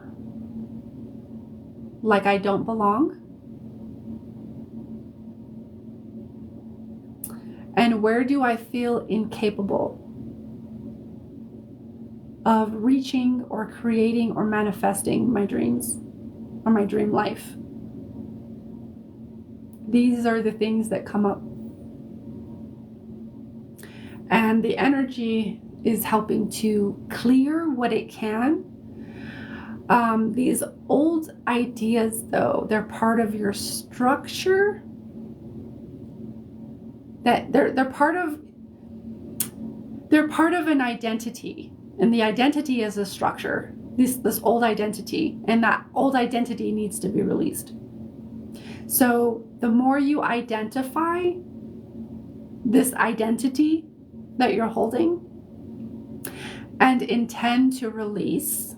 like I don't belong? And where do I feel incapable of reaching or creating or manifesting my dreams or my dream life? These are the things that come up. And the energy is helping to clear what it can. These old ideas, though, they're part of your structure. That they're part of an identity, and the identity is a structure. This old identity, and that old identity needs to be released. So the more you identify this identity that you're holding and intend to release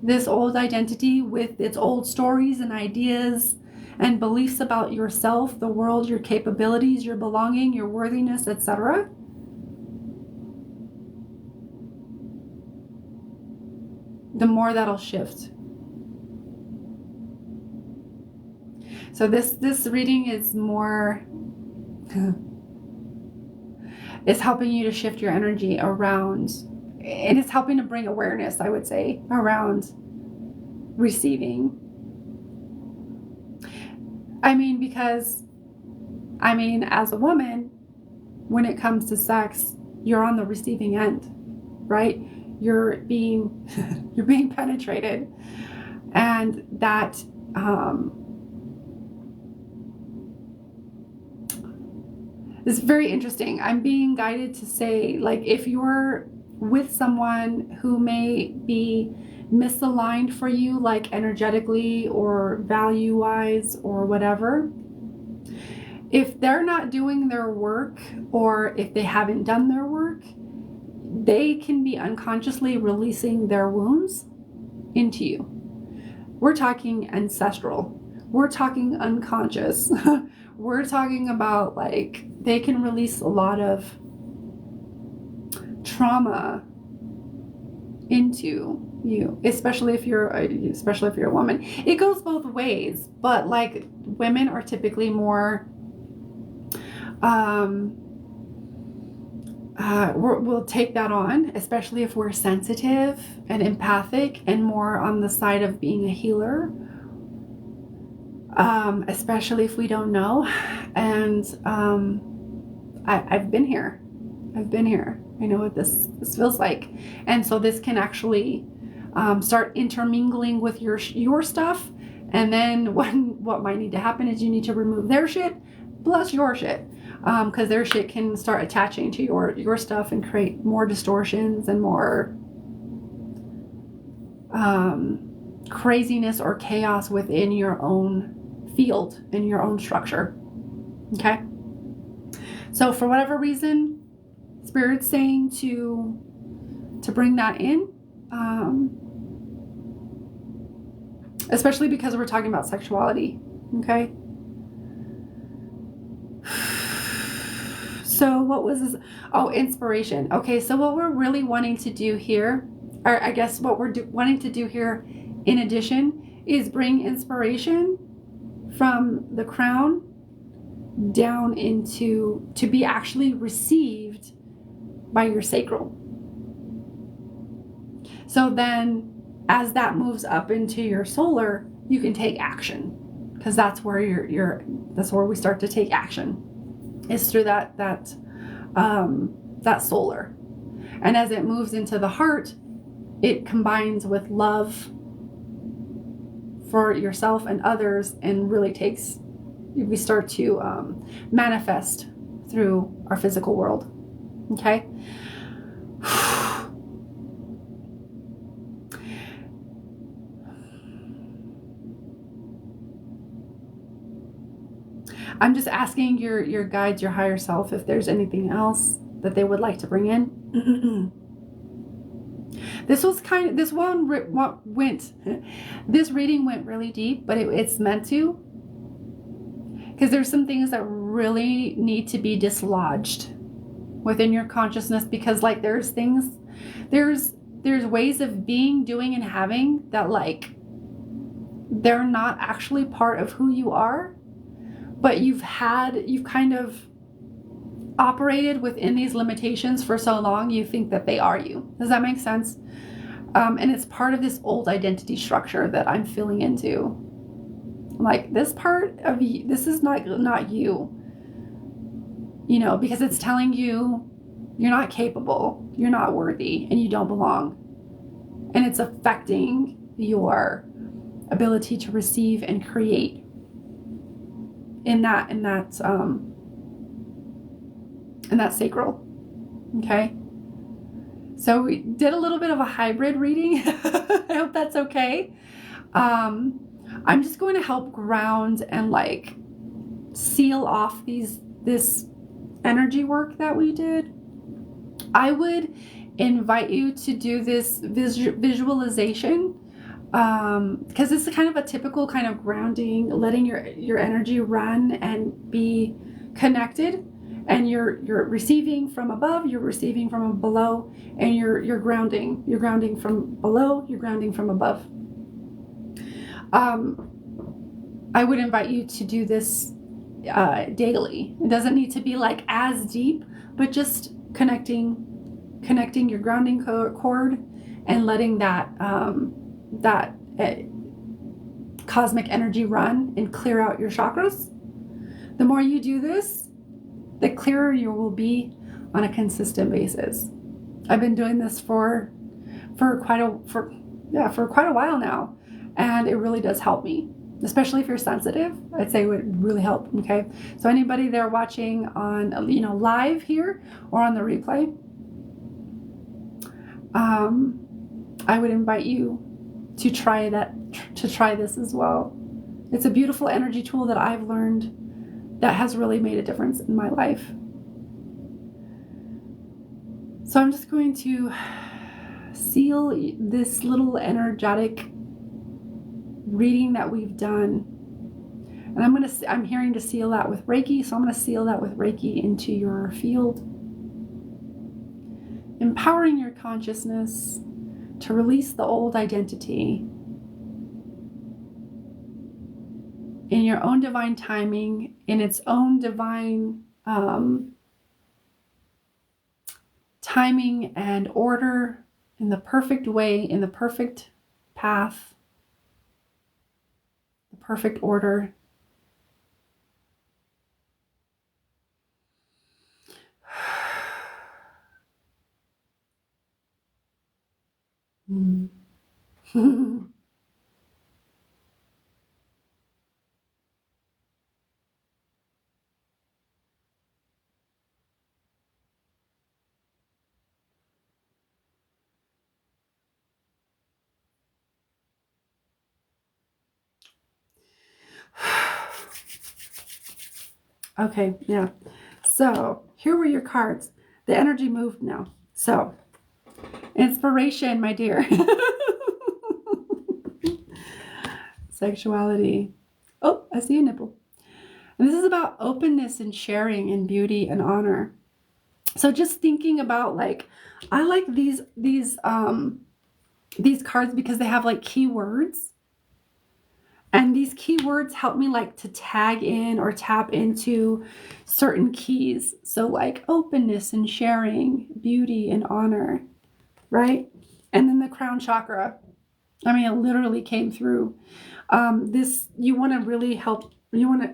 this old identity with its old stories and ideas and beliefs about yourself, the world, your capabilities, your belonging, your worthiness, etc., the more that'll shift. So this reading is more it's helping you to shift your energy around, and it's helping to bring awareness, I would say, around receiving. Because as a woman, when it comes to sex, you're on the receiving end, right? You're being penetrated, and that is very interesting. I'm being guided to say, like, if you're with someone who may be misaligned for you, like energetically or value-wise or whatever, if they're not doing their work, or if they haven't done their work, they can be unconsciously releasing their wounds into you. We're talking ancestral. We're talking unconscious. We're talking about, like, they can release a lot of trauma into you, especially if you're a woman. It goes both ways, but like, women are typically more we'll take that on, especially if we're sensitive and empathic and more on the side of being a healer, especially if we don't know. And I've been here. I know what this feels like. And so this can actually start intermingling with your stuff. And then what might need to happen is you need to remove their shit plus your shit, because their shit can start attaching to your stuff and create more distortions and more craziness or chaos within your own field and your own structure. Okay? So for whatever reason, Spirit's saying to bring that in, especially because we're talking about sexuality. Okay? So what was this? Oh, inspiration. Okay, so what we're really wanting to do here, or I guess what we're wanting to do here in addition, is bring inspiration from the crown down to be actually received by your sacral. So then as that moves up into your solar, you can take action, because that's where that's where we start to take action, is through that solar. And as it moves into the heart, it combines with love for yourself and others, and really we start to manifest through our physical world. Okay? I'm just asking your guides, your higher self, if there's anything else that they would like to bring in. This reading went really deep, but it's meant to, because there's some things that really need to be dislodged within your consciousness, because like there's ways of being, doing, and having that, like, they're not actually part of who you are, but you've kind of operated within these limitations for so long, you think that they are you. Does that make sense? And it's part of this old identity structure that I'm feeling into. Like, this part of you, this is not you, you know, because it's telling you you're not capable, you're not worthy, and you don't belong. And it's affecting your ability to receive and create in that sacral. Okay. So we did a little bit of a hybrid reading. I hope that's okay. I'm just going to help ground and like seal off this energy work that we did. I would invite you to do this visualization, because it's kind of a typical kind of grounding, letting your energy run and be connected, and you're receiving from above, you're receiving from below, and you're grounding from below, you're grounding from above. I would invite you to do this daily. It doesn't need to be like as deep, but just connecting your grounding cord and letting that cosmic energy run and clear out your chakras. The more you do this, the clearer you will be on a consistent basis. I've been doing this for quite a while now, and it really does help me, especially if you're sensitive. I'd say it would really help. Okay, so anybody there watching on live here or on the replay, I would invite you to try this as well. It's a beautiful energy tool that I've learned that has really made a difference in my life. So I'm just going to seal this little energetic reading that we've done, and I'm hearing to seal that with Reiki, so I'm going to seal that with Reiki into your field, empowering your consciousness to release the old identity in your own divine timing, in its own divine timing and order, in the perfect way, in the perfect path, the perfect order. Okay, yeah. So here were your cards. The energy moved now. So, inspiration, my dear. Sexuality. Oh, I see a nipple. And this is about openness and sharing and beauty and honor. So just thinking about, like, I like these cards because they have like keywords. And these keywords help me like to tag in or tap into certain keys. So like openness and sharing, beauty and honor, right? And then the crown chakra. I mean, it literally came through. You want to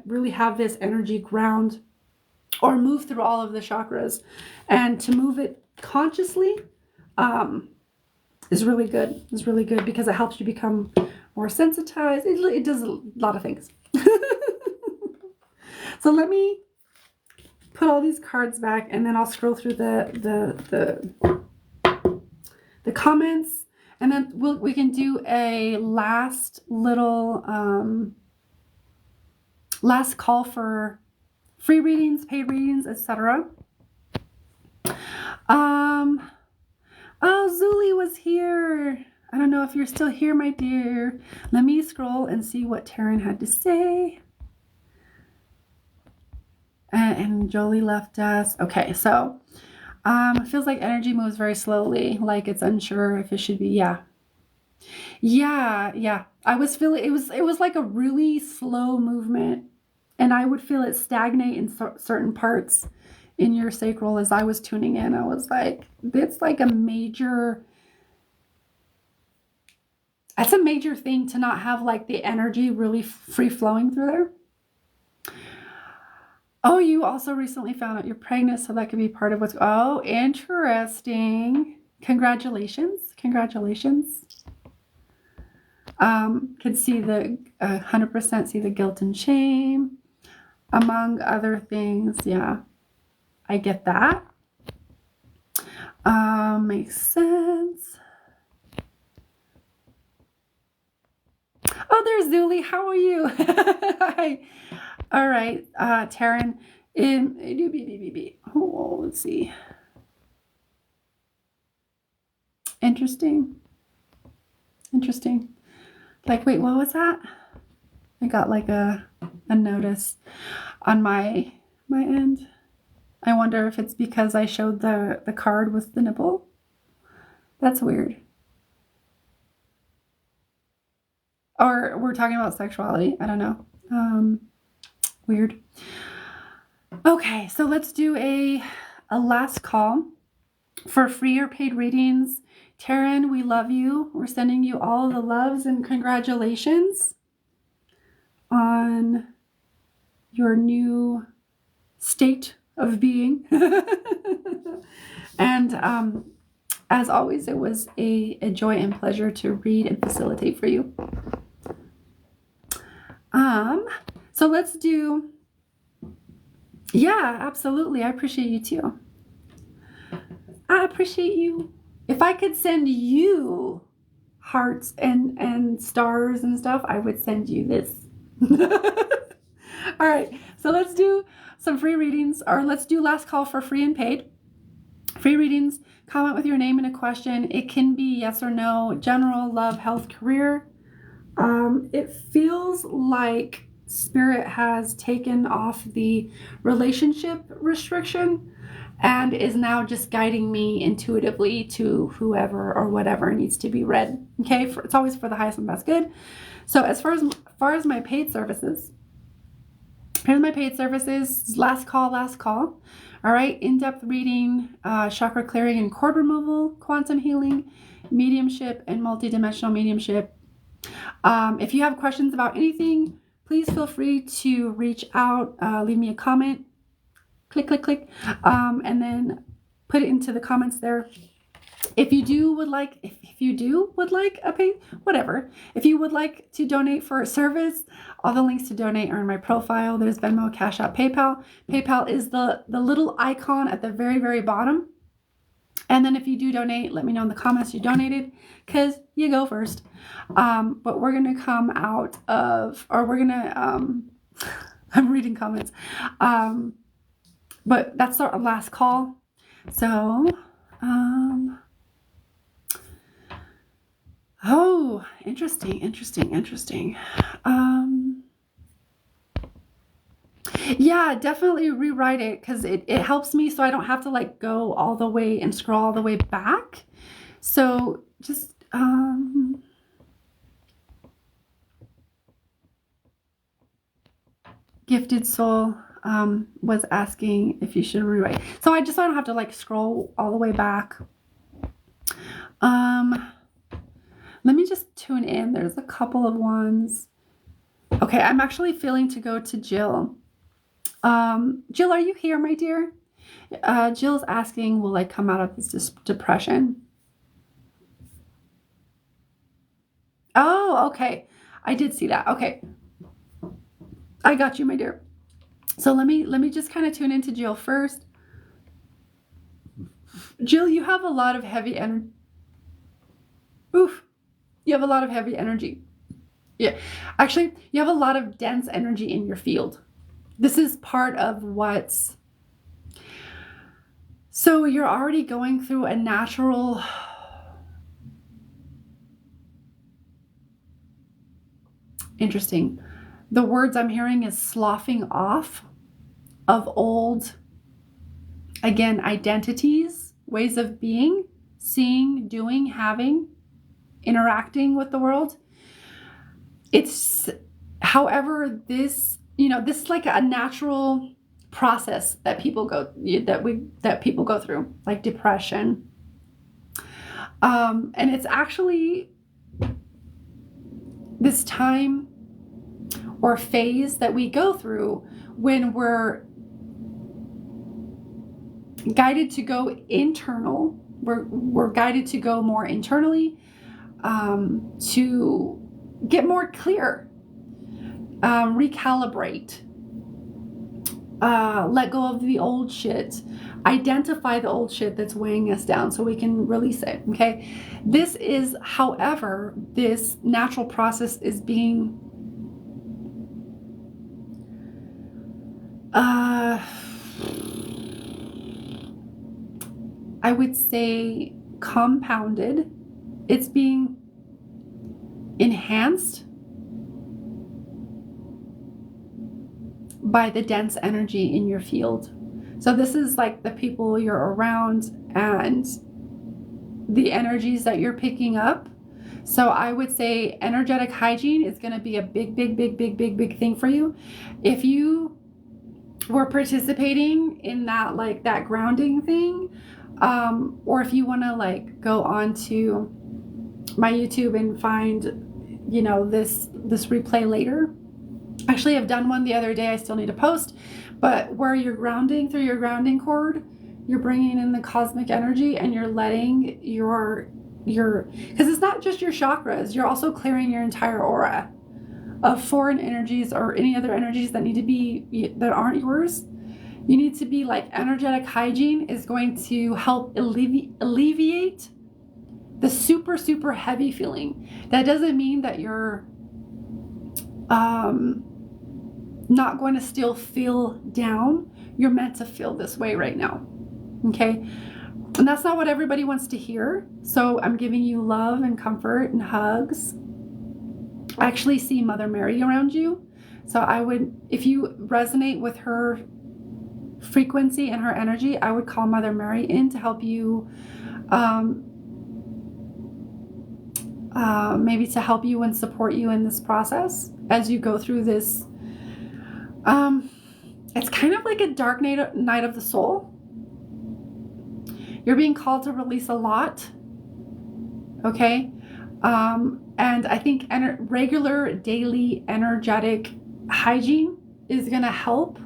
really have this energy ground or move through all of the chakras. And to move it consciously is really good. It's really good because it helps you become more sensitized. It does a lot of things. So let me put all these cards back, and then I'll scroll through the comments, and then we can do a last little last call for free readings, paid readings, etc. Oh, Zuli was here. I don't know if you're still here, my dear. Let me scroll and see what Taryn had to say. And Jolie left us. Okay, so it feels like energy moves very slowly, like it's unsure if it should be. Yeah. I was feeling it was like a really slow movement, and I would feel it stagnate in certain parts in your sacral as I was tuning in. I was like, it's like that's a major thing to not have like the energy really free flowing through there. Oh, you also recently found out you're pregnant, so that could be part of what's, oh, interesting. Congratulations. Congratulations. Can see the 100% see the guilt and shame, among other things. Yeah, I get that. Makes sense. Oh, there's Zuli. How are you? Hi. All right, Taryn. Oh, let's see. Interesting. Like, wait, what was that? I got like a notice on my end. I wonder if it's because I showed the card with the nipple. That's weird. Or we're talking about sexuality. I don't know. Weird. Okay, so let's do a last call for free or paid readings. Taryn, we love you. We're sending you all the loves and congratulations on your new state of being. And as always, it was a joy and pleasure to read and facilitate for you. So let's do, yeah, absolutely. I appreciate you too. I appreciate you. If I could send you hearts and stars and stuff, I would send you this. All right, so let's do some free readings, or let's do last call for free and paid. Free readings, comment with your name and a question. It can be yes or no, general, love, health, career. It feels like Spirit has taken off the relationship restriction and is now just guiding me intuitively to whoever or whatever needs to be read. Okay, it's always for the highest and best good. So as far as my paid services, here's my paid services. Last call. All right, in-depth reading, chakra clearing and cord removal, quantum healing, mediumship, and multidimensional mediumship. If you have questions about anything, please feel free to reach out, leave me a comment, click, and then put it into the comments there. If you would like a pay, whatever. If you would like to donate for a service, all the links to donate are in my profile. There's Venmo, Cash App, PayPal. PayPal is the little icon at the very, very bottom. And then if you do donate, let me know in the comments you donated, because you go first. But we're going to come out of, or we're going to, I'm reading comments. But that's our last call. So, oh, interesting. Yeah, definitely rewrite it, because it helps me so I don't have to like go all the way and scroll all the way back. So just Gifted Soul was asking if you should rewrite. So I don't have to like scroll all the way back. Let me just tune in. There's a couple of ones. Okay, I'm actually feeling to go to Jill. Jill, are you here, my dear? Jill's asking, will I come out of this depression? Oh, okay. I did see that. Okay. I got you, my dear. So let me just kind of tune into Jill first. Jill, you have a lot of heavy energy. Oof. You have a lot of heavy energy. Yeah. Actually, you have a lot of dense energy in your field. This is part of what's... So you're already going through a natural... Interesting. The words I'm hearing is sloughing off of old, again, identities, ways of being, seeing, doing, having, interacting with the world. It's, however, this, this is like a natural process that people go through, like depression. And it's actually this time or phase that we go through when we're guided to go internal. We're guided to go more internally, to get more clear, recalibrate, let go of the old shit, identify the old shit that's weighing us down so we can release it. Okay. This is, however, this natural process is being I would say compounded. It's being enhanced by the dense energy in your field. So this is like the people you're around and the energies that you're picking up. So I would say energetic hygiene is going to be a big thing for you. If you were participating in that, like that grounding thing, or if you want to like go on to my YouTube and find, this replay later. Actually, I've done one the other day. I still need to post, but where you're grounding through your grounding cord, you're bringing in the cosmic energy and you're letting your, because it's not just your chakras, you're also clearing your entire aura of foreign energies or any other energies that need to be, that aren't yours. You need to be like, energetic hygiene is going to help alleviate the super heavy feeling. That doesn't mean that you're not going to still feel down. You're meant to feel this way right now. Okay. And that's not what everybody wants to hear. So I'm giving you love and comfort and hugs. I actually see Mother Mary around you. So I would, if you resonate with her frequency and her energy, I would call Mother Mary in to help you, maybe to help you and support you in this process as you go through this. It's kind of like a dark night of the soul. You're being called to release a lot. Okay. And I think regular daily energetic hygiene is going to help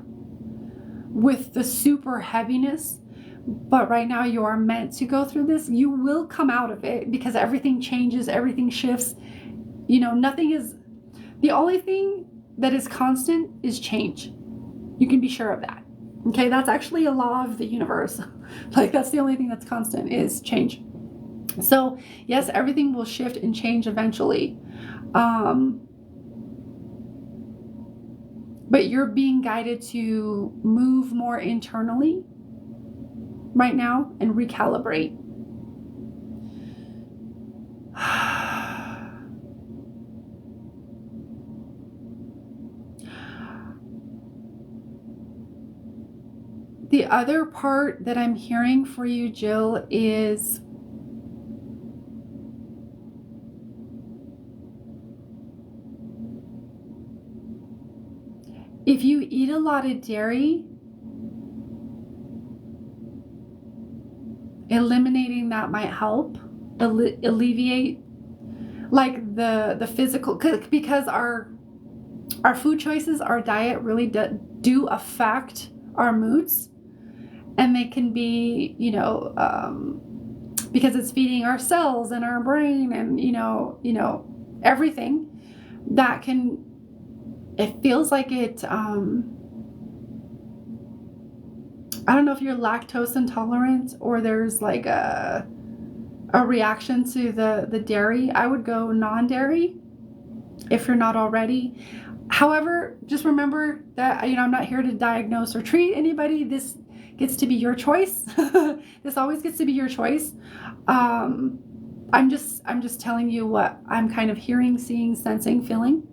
with the super heaviness. But right now you are meant to go through this. You will come out of it because everything changes, everything shifts. Nothing is, the only thing that is constant is change. You can be sure of that. Okay, that's actually a law of the universe. Like, that's the only thing that's constant is change. So yes, everything will shift and change eventually. But you're being guided to move more internally right now and recalibrate. The other part that I'm hearing for you, Jill, is if you eat a lot of dairy, eliminating that might help alleviate like the physical, because our food choices, our diet really do affect our moods. And they can be, because it's feeding our cells and our brain and, everything that can, it feels like it, I don't know if you're lactose intolerant or there's like a reaction to the dairy. I would go non-dairy if you're not already. However, just remember that, I'm not here to diagnose or treat anybody. This gets to be your choice. This always gets to be your choice. I'm just telling you what I'm kind of hearing, seeing, sensing, feeling.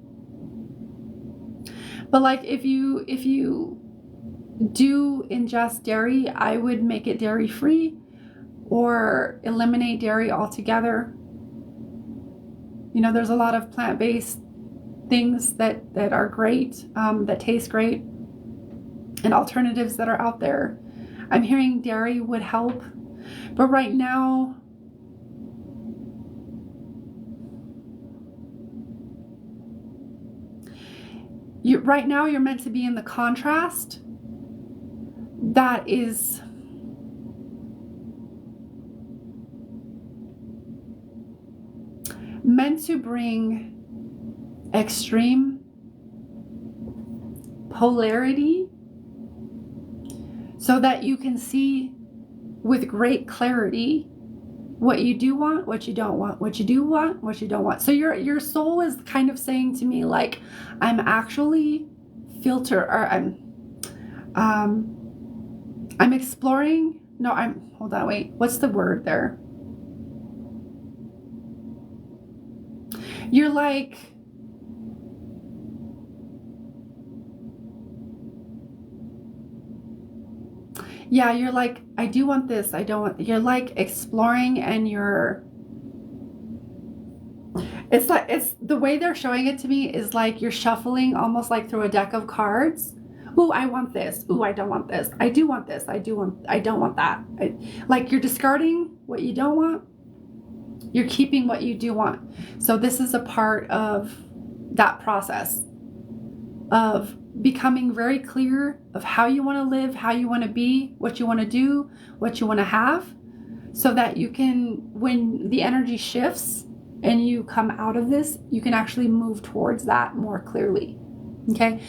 But like if you do ingest dairy, I would make it dairy free or eliminate dairy altogether. There's a lot of plant-based things that are great, that taste great. and alternatives that are out there. I'm hearing dairy would help, but right now, you're meant to be in the contrast that is meant to bring extreme polarity so that you can see with great clarity what you do want, what you don't want, what you do want, what you don't want. So your soul is kind of saying to me, like, I'm actually I'm exploring. No, hold on, wait. What's the word there? You're like, yeah, you're like, I do want this, I don't want, you're like exploring, and it's the way they're showing it to me is like you're shuffling almost like through a deck of cards. Ooh, I want this. Ooh, I don't want this. I do want this. I don't want that. Like you're discarding what you don't want. You're keeping what you do want. So this is a part of that process of becoming very clear of how you want to live, how you want to be, what you want to do, what you want to have, so that you can, when the energy shifts and you come out of this, you can actually move towards that more clearly. Okay.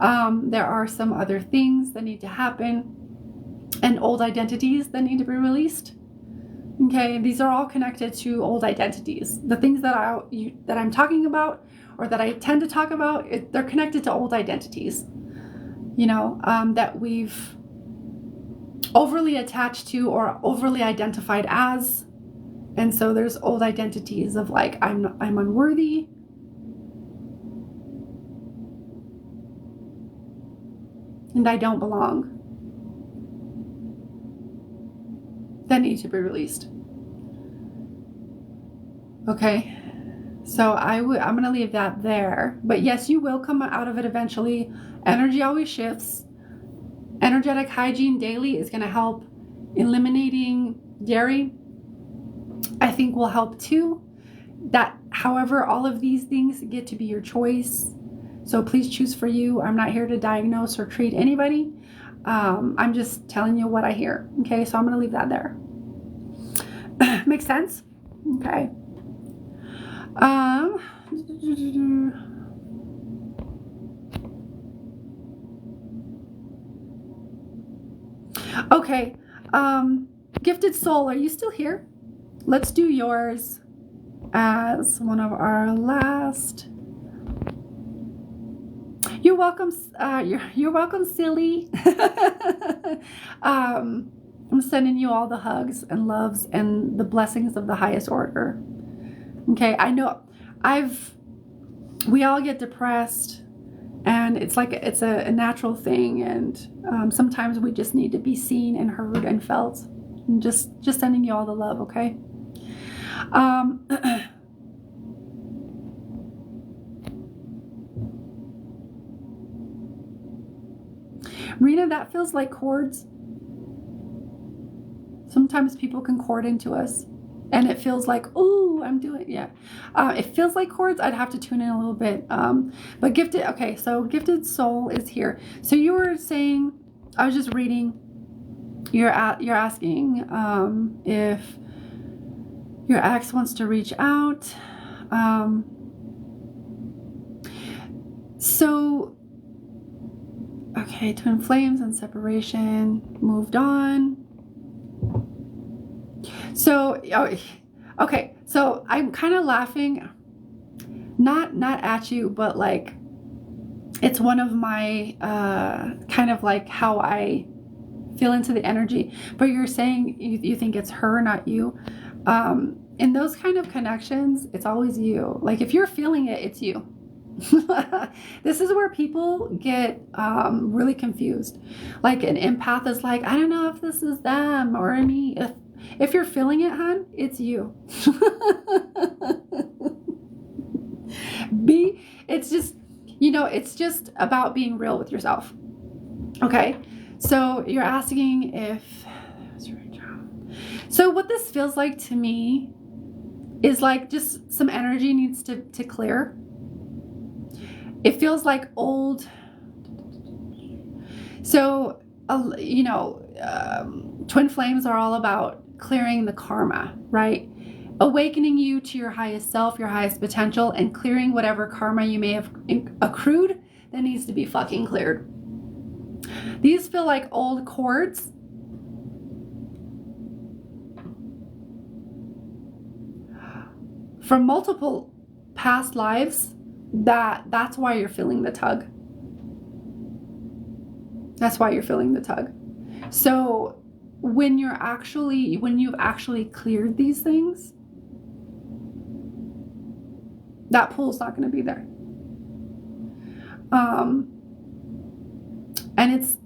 There are some other things that need to happen and old identities that need to be released. Okay. These are all connected to old identities. The things that I'm talking about, or that I tend to talk about, they're connected to old identities, that we've overly attached to or overly identified as. And so there's old identities of like, I'm unworthy. And I don't belong. That need to be released. Okay. So I'm going to leave that there. But yes, you will come out of it eventually. Energy always shifts. Energetic hygiene daily is going to help. Eliminating dairy, I think, will help too. That, however, all of these things get to be your choice. So please choose for you. I'm not here to diagnose or treat anybody. I'm just telling you what I hear. Okay, so I'm going to leave that there. Makes sense? Okay. Okay. Gifted soul, are you still here? Let's do yours as one of our last. You're welcome. You're welcome, silly. I'm sending you all the hugs and loves and the blessings of the highest order. Okay, I know we all get depressed, and it's like it's a natural thing, and sometimes we just need to be seen and heard and felt. And just sending you all the love, okay? Rena, that feels like chords. Sometimes people can chord into us, and it feels like, oh, I'm doing, yeah. It feels like chords. I'd have to tune in a little bit. But gifted, okay, so gifted soul is here. So you were saying, I was just reading, you're asking if your ex wants to reach out. So, okay, twin flames and separation, moved on. So, okay, so I'm kind of laughing, not at you, but like, it's one of my, kind of like how I feel into the energy. But you're saying you think it's her, not you. In those kind of connections, it's always you. Like if you're feeling it, it's you. This is where people get really confused. Like an empath is like, I don't know if this is them or me. If you're feeling it, hon, it's you. It's just, it's just about being real with yourself. Okay, so you're asking if, so what this feels like to me is like just some energy needs to clear. It feels like old. So, twin flames are all about clearing the karma, right? Awakening you to your highest self, your highest potential, and clearing whatever karma you may have accrued that needs to be fucking cleared. These feel like old cords. From multiple past lives, that's why you're feeling the tug. That's why you're feeling the tug. So when you've actually cleared these things, that pull's not going to be there. And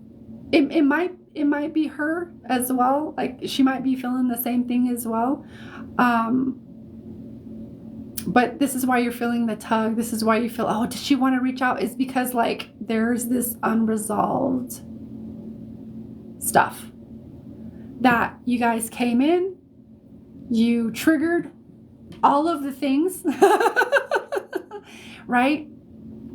it might be her as well. Like she might be feeling the same thing as well. But this is why you're feeling the tug. This is why you feel, oh, does she want to reach out? Is because like there's this unresolved stuff that you guys came in, you triggered all of the things, right?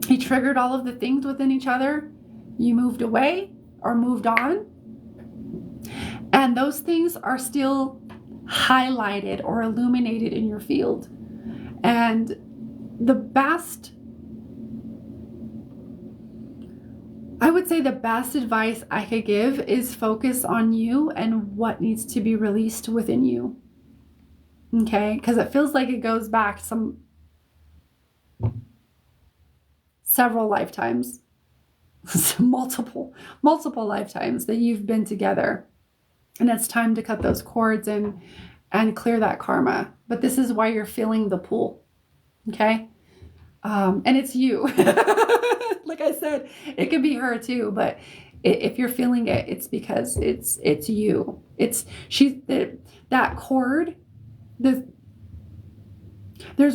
You triggered all of the things within each other. You moved away or moved on. And those things are still highlighted or illuminated in your field. And I would say the best advice I could give is focus on you and what needs to be released within you. Okay? Because it feels like it goes back several lifetimes, multiple lifetimes that you've been together. And it's time to cut those cords and clear that karma. But this is why you're feeling the pull. Okay? And it's you. Like I said, it could be her too, but if you're feeling it, it's because it's you. That cord. There's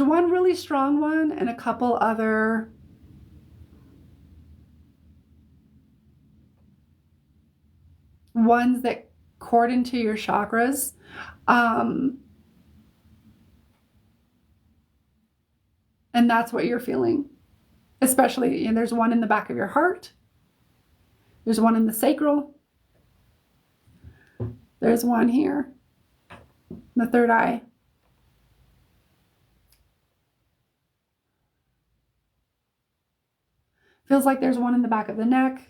one really strong one and a couple other ones that cord into your chakras. And that's what you're feeling. Especially, and there's one in the back of your heart. There's one in the sacral. There's one here, the third eye. Feels like there's one in the back of the neck.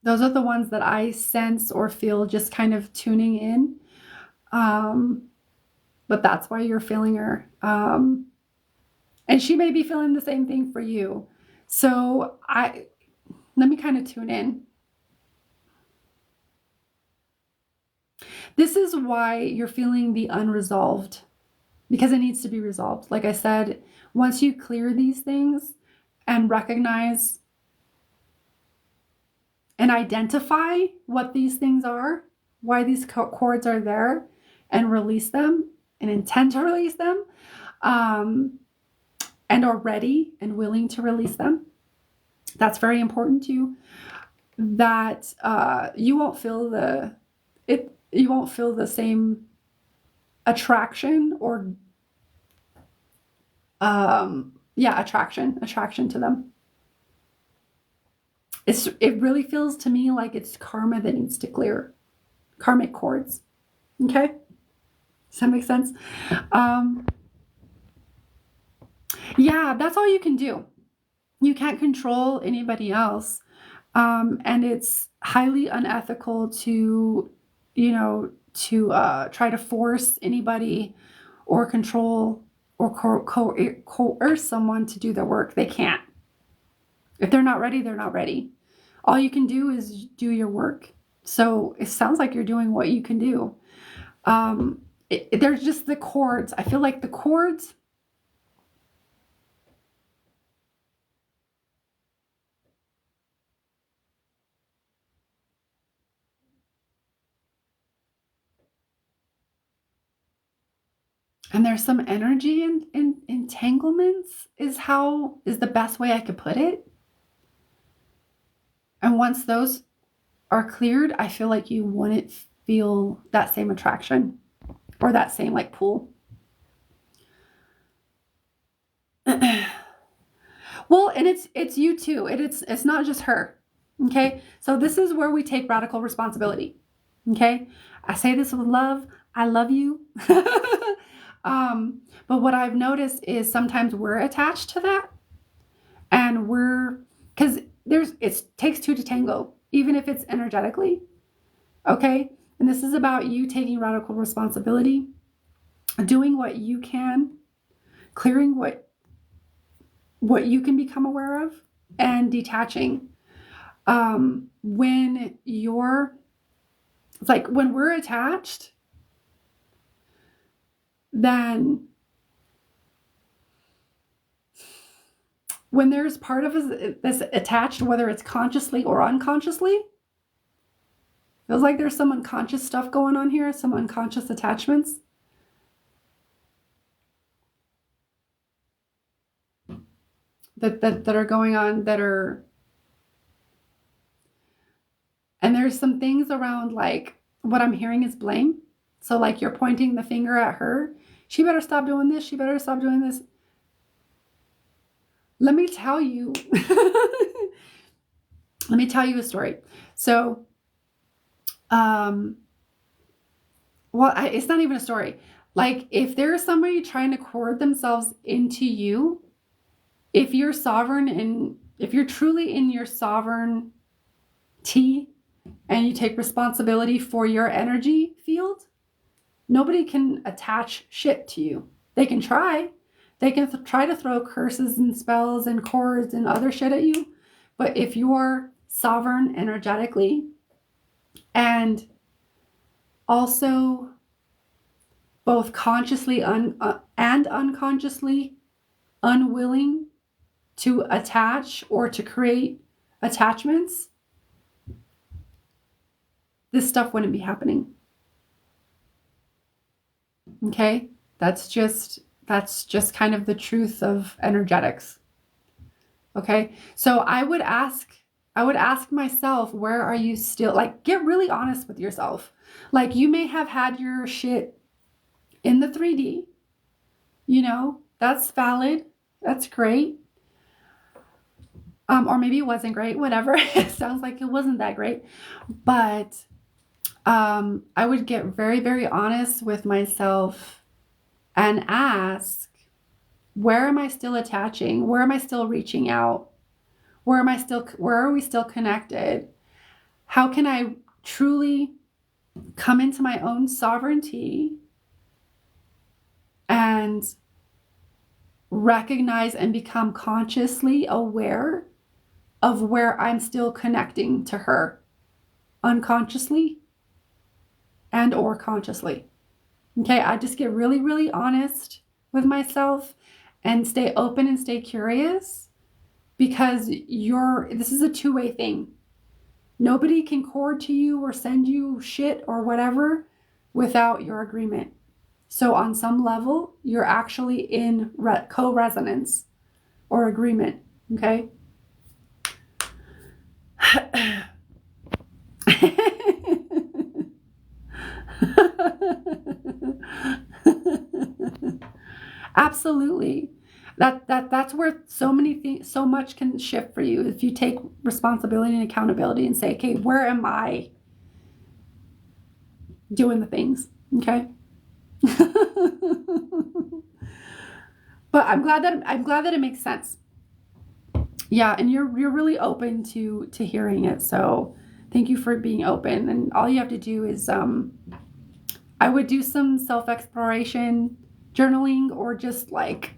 Those are the ones that I sense or feel just kind of tuning in. But that's why you're feeling her. And she may be feeling the same thing for you. So let me kind of tune in. This is why you're feeling the unresolved, because it needs to be resolved. Like I said, once you clear these things and recognize and identify what these things are, why these cords are there, and release them and intend to release them, and are ready and willing to release them. That's very important to you. That you won't feel the same attraction or attraction to them. It really feels to me like it's karma that needs to clear, karmic cords. Okay, does that make sense? Yeah, that's all you can do. You can't control anybody else, and it's highly unethical to try to force anybody or control or coerce someone to do their work. They can't. If they're not ready, they're not ready. All you can do is do your work. So it sounds like you're doing what you can do. There's just the cords. I feel like the cords. And there's some energy in entanglements is the best way I could put it. And once those are cleared, I feel like you wouldn't feel that same attraction or that same like pull. Well, and it's you too. It's not just her. Okay? So this is where we take radical responsibility. Okay? I say this with love. I love you. But what I've noticed is sometimes we're attached to that, and because it takes two to tango, even if it's energetically. Okay? And this is about you taking radical responsibility, doing what you can, clearing what you can become aware of, and detaching. When we're attached, then when there's part of us that's attached, whether it's consciously or unconsciously, feels like there's some unconscious stuff going on here, some unconscious attachments. That are going on, and there's some things around, like what I'm hearing is blame. So like you're pointing the finger at her. She better stop doing this. She better stop doing this. Let me tell you, let me tell you a story. So, it's not even a story. Like if there's somebody trying to cord themselves into you, if you're sovereign and if you're truly in your sovereignty and you take responsibility for your energy field, nobody can attach shit to you. They can try. They can try to throw curses and spells and cords and other shit at you. But if you're sovereign energetically and also both consciously and unconsciously unwilling to attach or to create attachments, this stuff wouldn't be happening. Okay? That's just kind of the truth of energetics. Okay? So I would ask myself, where are you still? Like, get really honest with yourself. Like, you may have had your shit in the 3D. That's valid. That's great. Or maybe it wasn't great, whatever. It sounds like it wasn't that great. But I would get very, very honest with myself and ask, where am I still attaching? Where am I still reaching out? Where are we still connected? How can I truly come into my own sovereignty and recognize and become consciously aware of where I'm still connecting to her, unconsciously and or consciously. Okay, I just get really, really honest with myself and stay open and stay curious, because this is a two-way thing. Nobody can cord to you or send you shit or whatever without your agreement. So on some level, you're actually in co-resonance or agreement, okay? Absolutely. That's where so many things, so much can shift for you if you take responsibility and accountability and say, okay, where am I doing the things? Okay. But I'm glad that it makes sense. Yeah, and you're really open to hearing it. So thank you for being open. And all you have to do is I would do some self-exploration, journaling, or just like,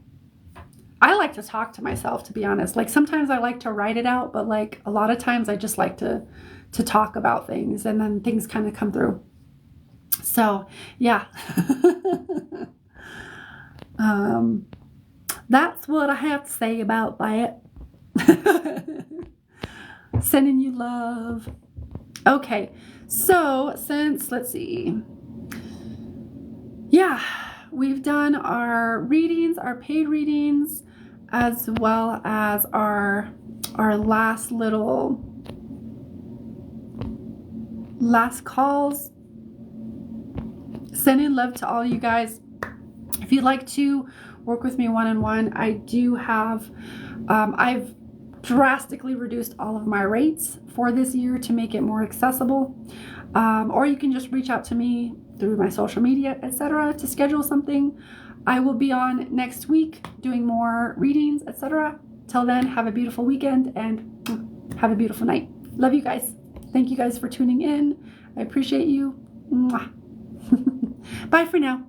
I like to talk to myself, to be honest. Like sometimes I like to write it out, but like a lot of times I just like to talk about things, and then things kind of come through. So yeah. That's what I have to say about that. Sending you love. Okay, so let's see. Yeah, we've done our readings, our paid readings, as well as our last calls. Sending love to all you guys. If you'd like to work with me one-on-one, I do have, I've drastically reduced all of my rates for this year to make it more accessible. Or you can just reach out to me through my social media, etc., to schedule something. I will be on next week doing more readings, etc. Till then, have a beautiful weekend and have a beautiful night. Love you guys. Thank you guys for tuning in. I appreciate you. Mwah. Bye for now.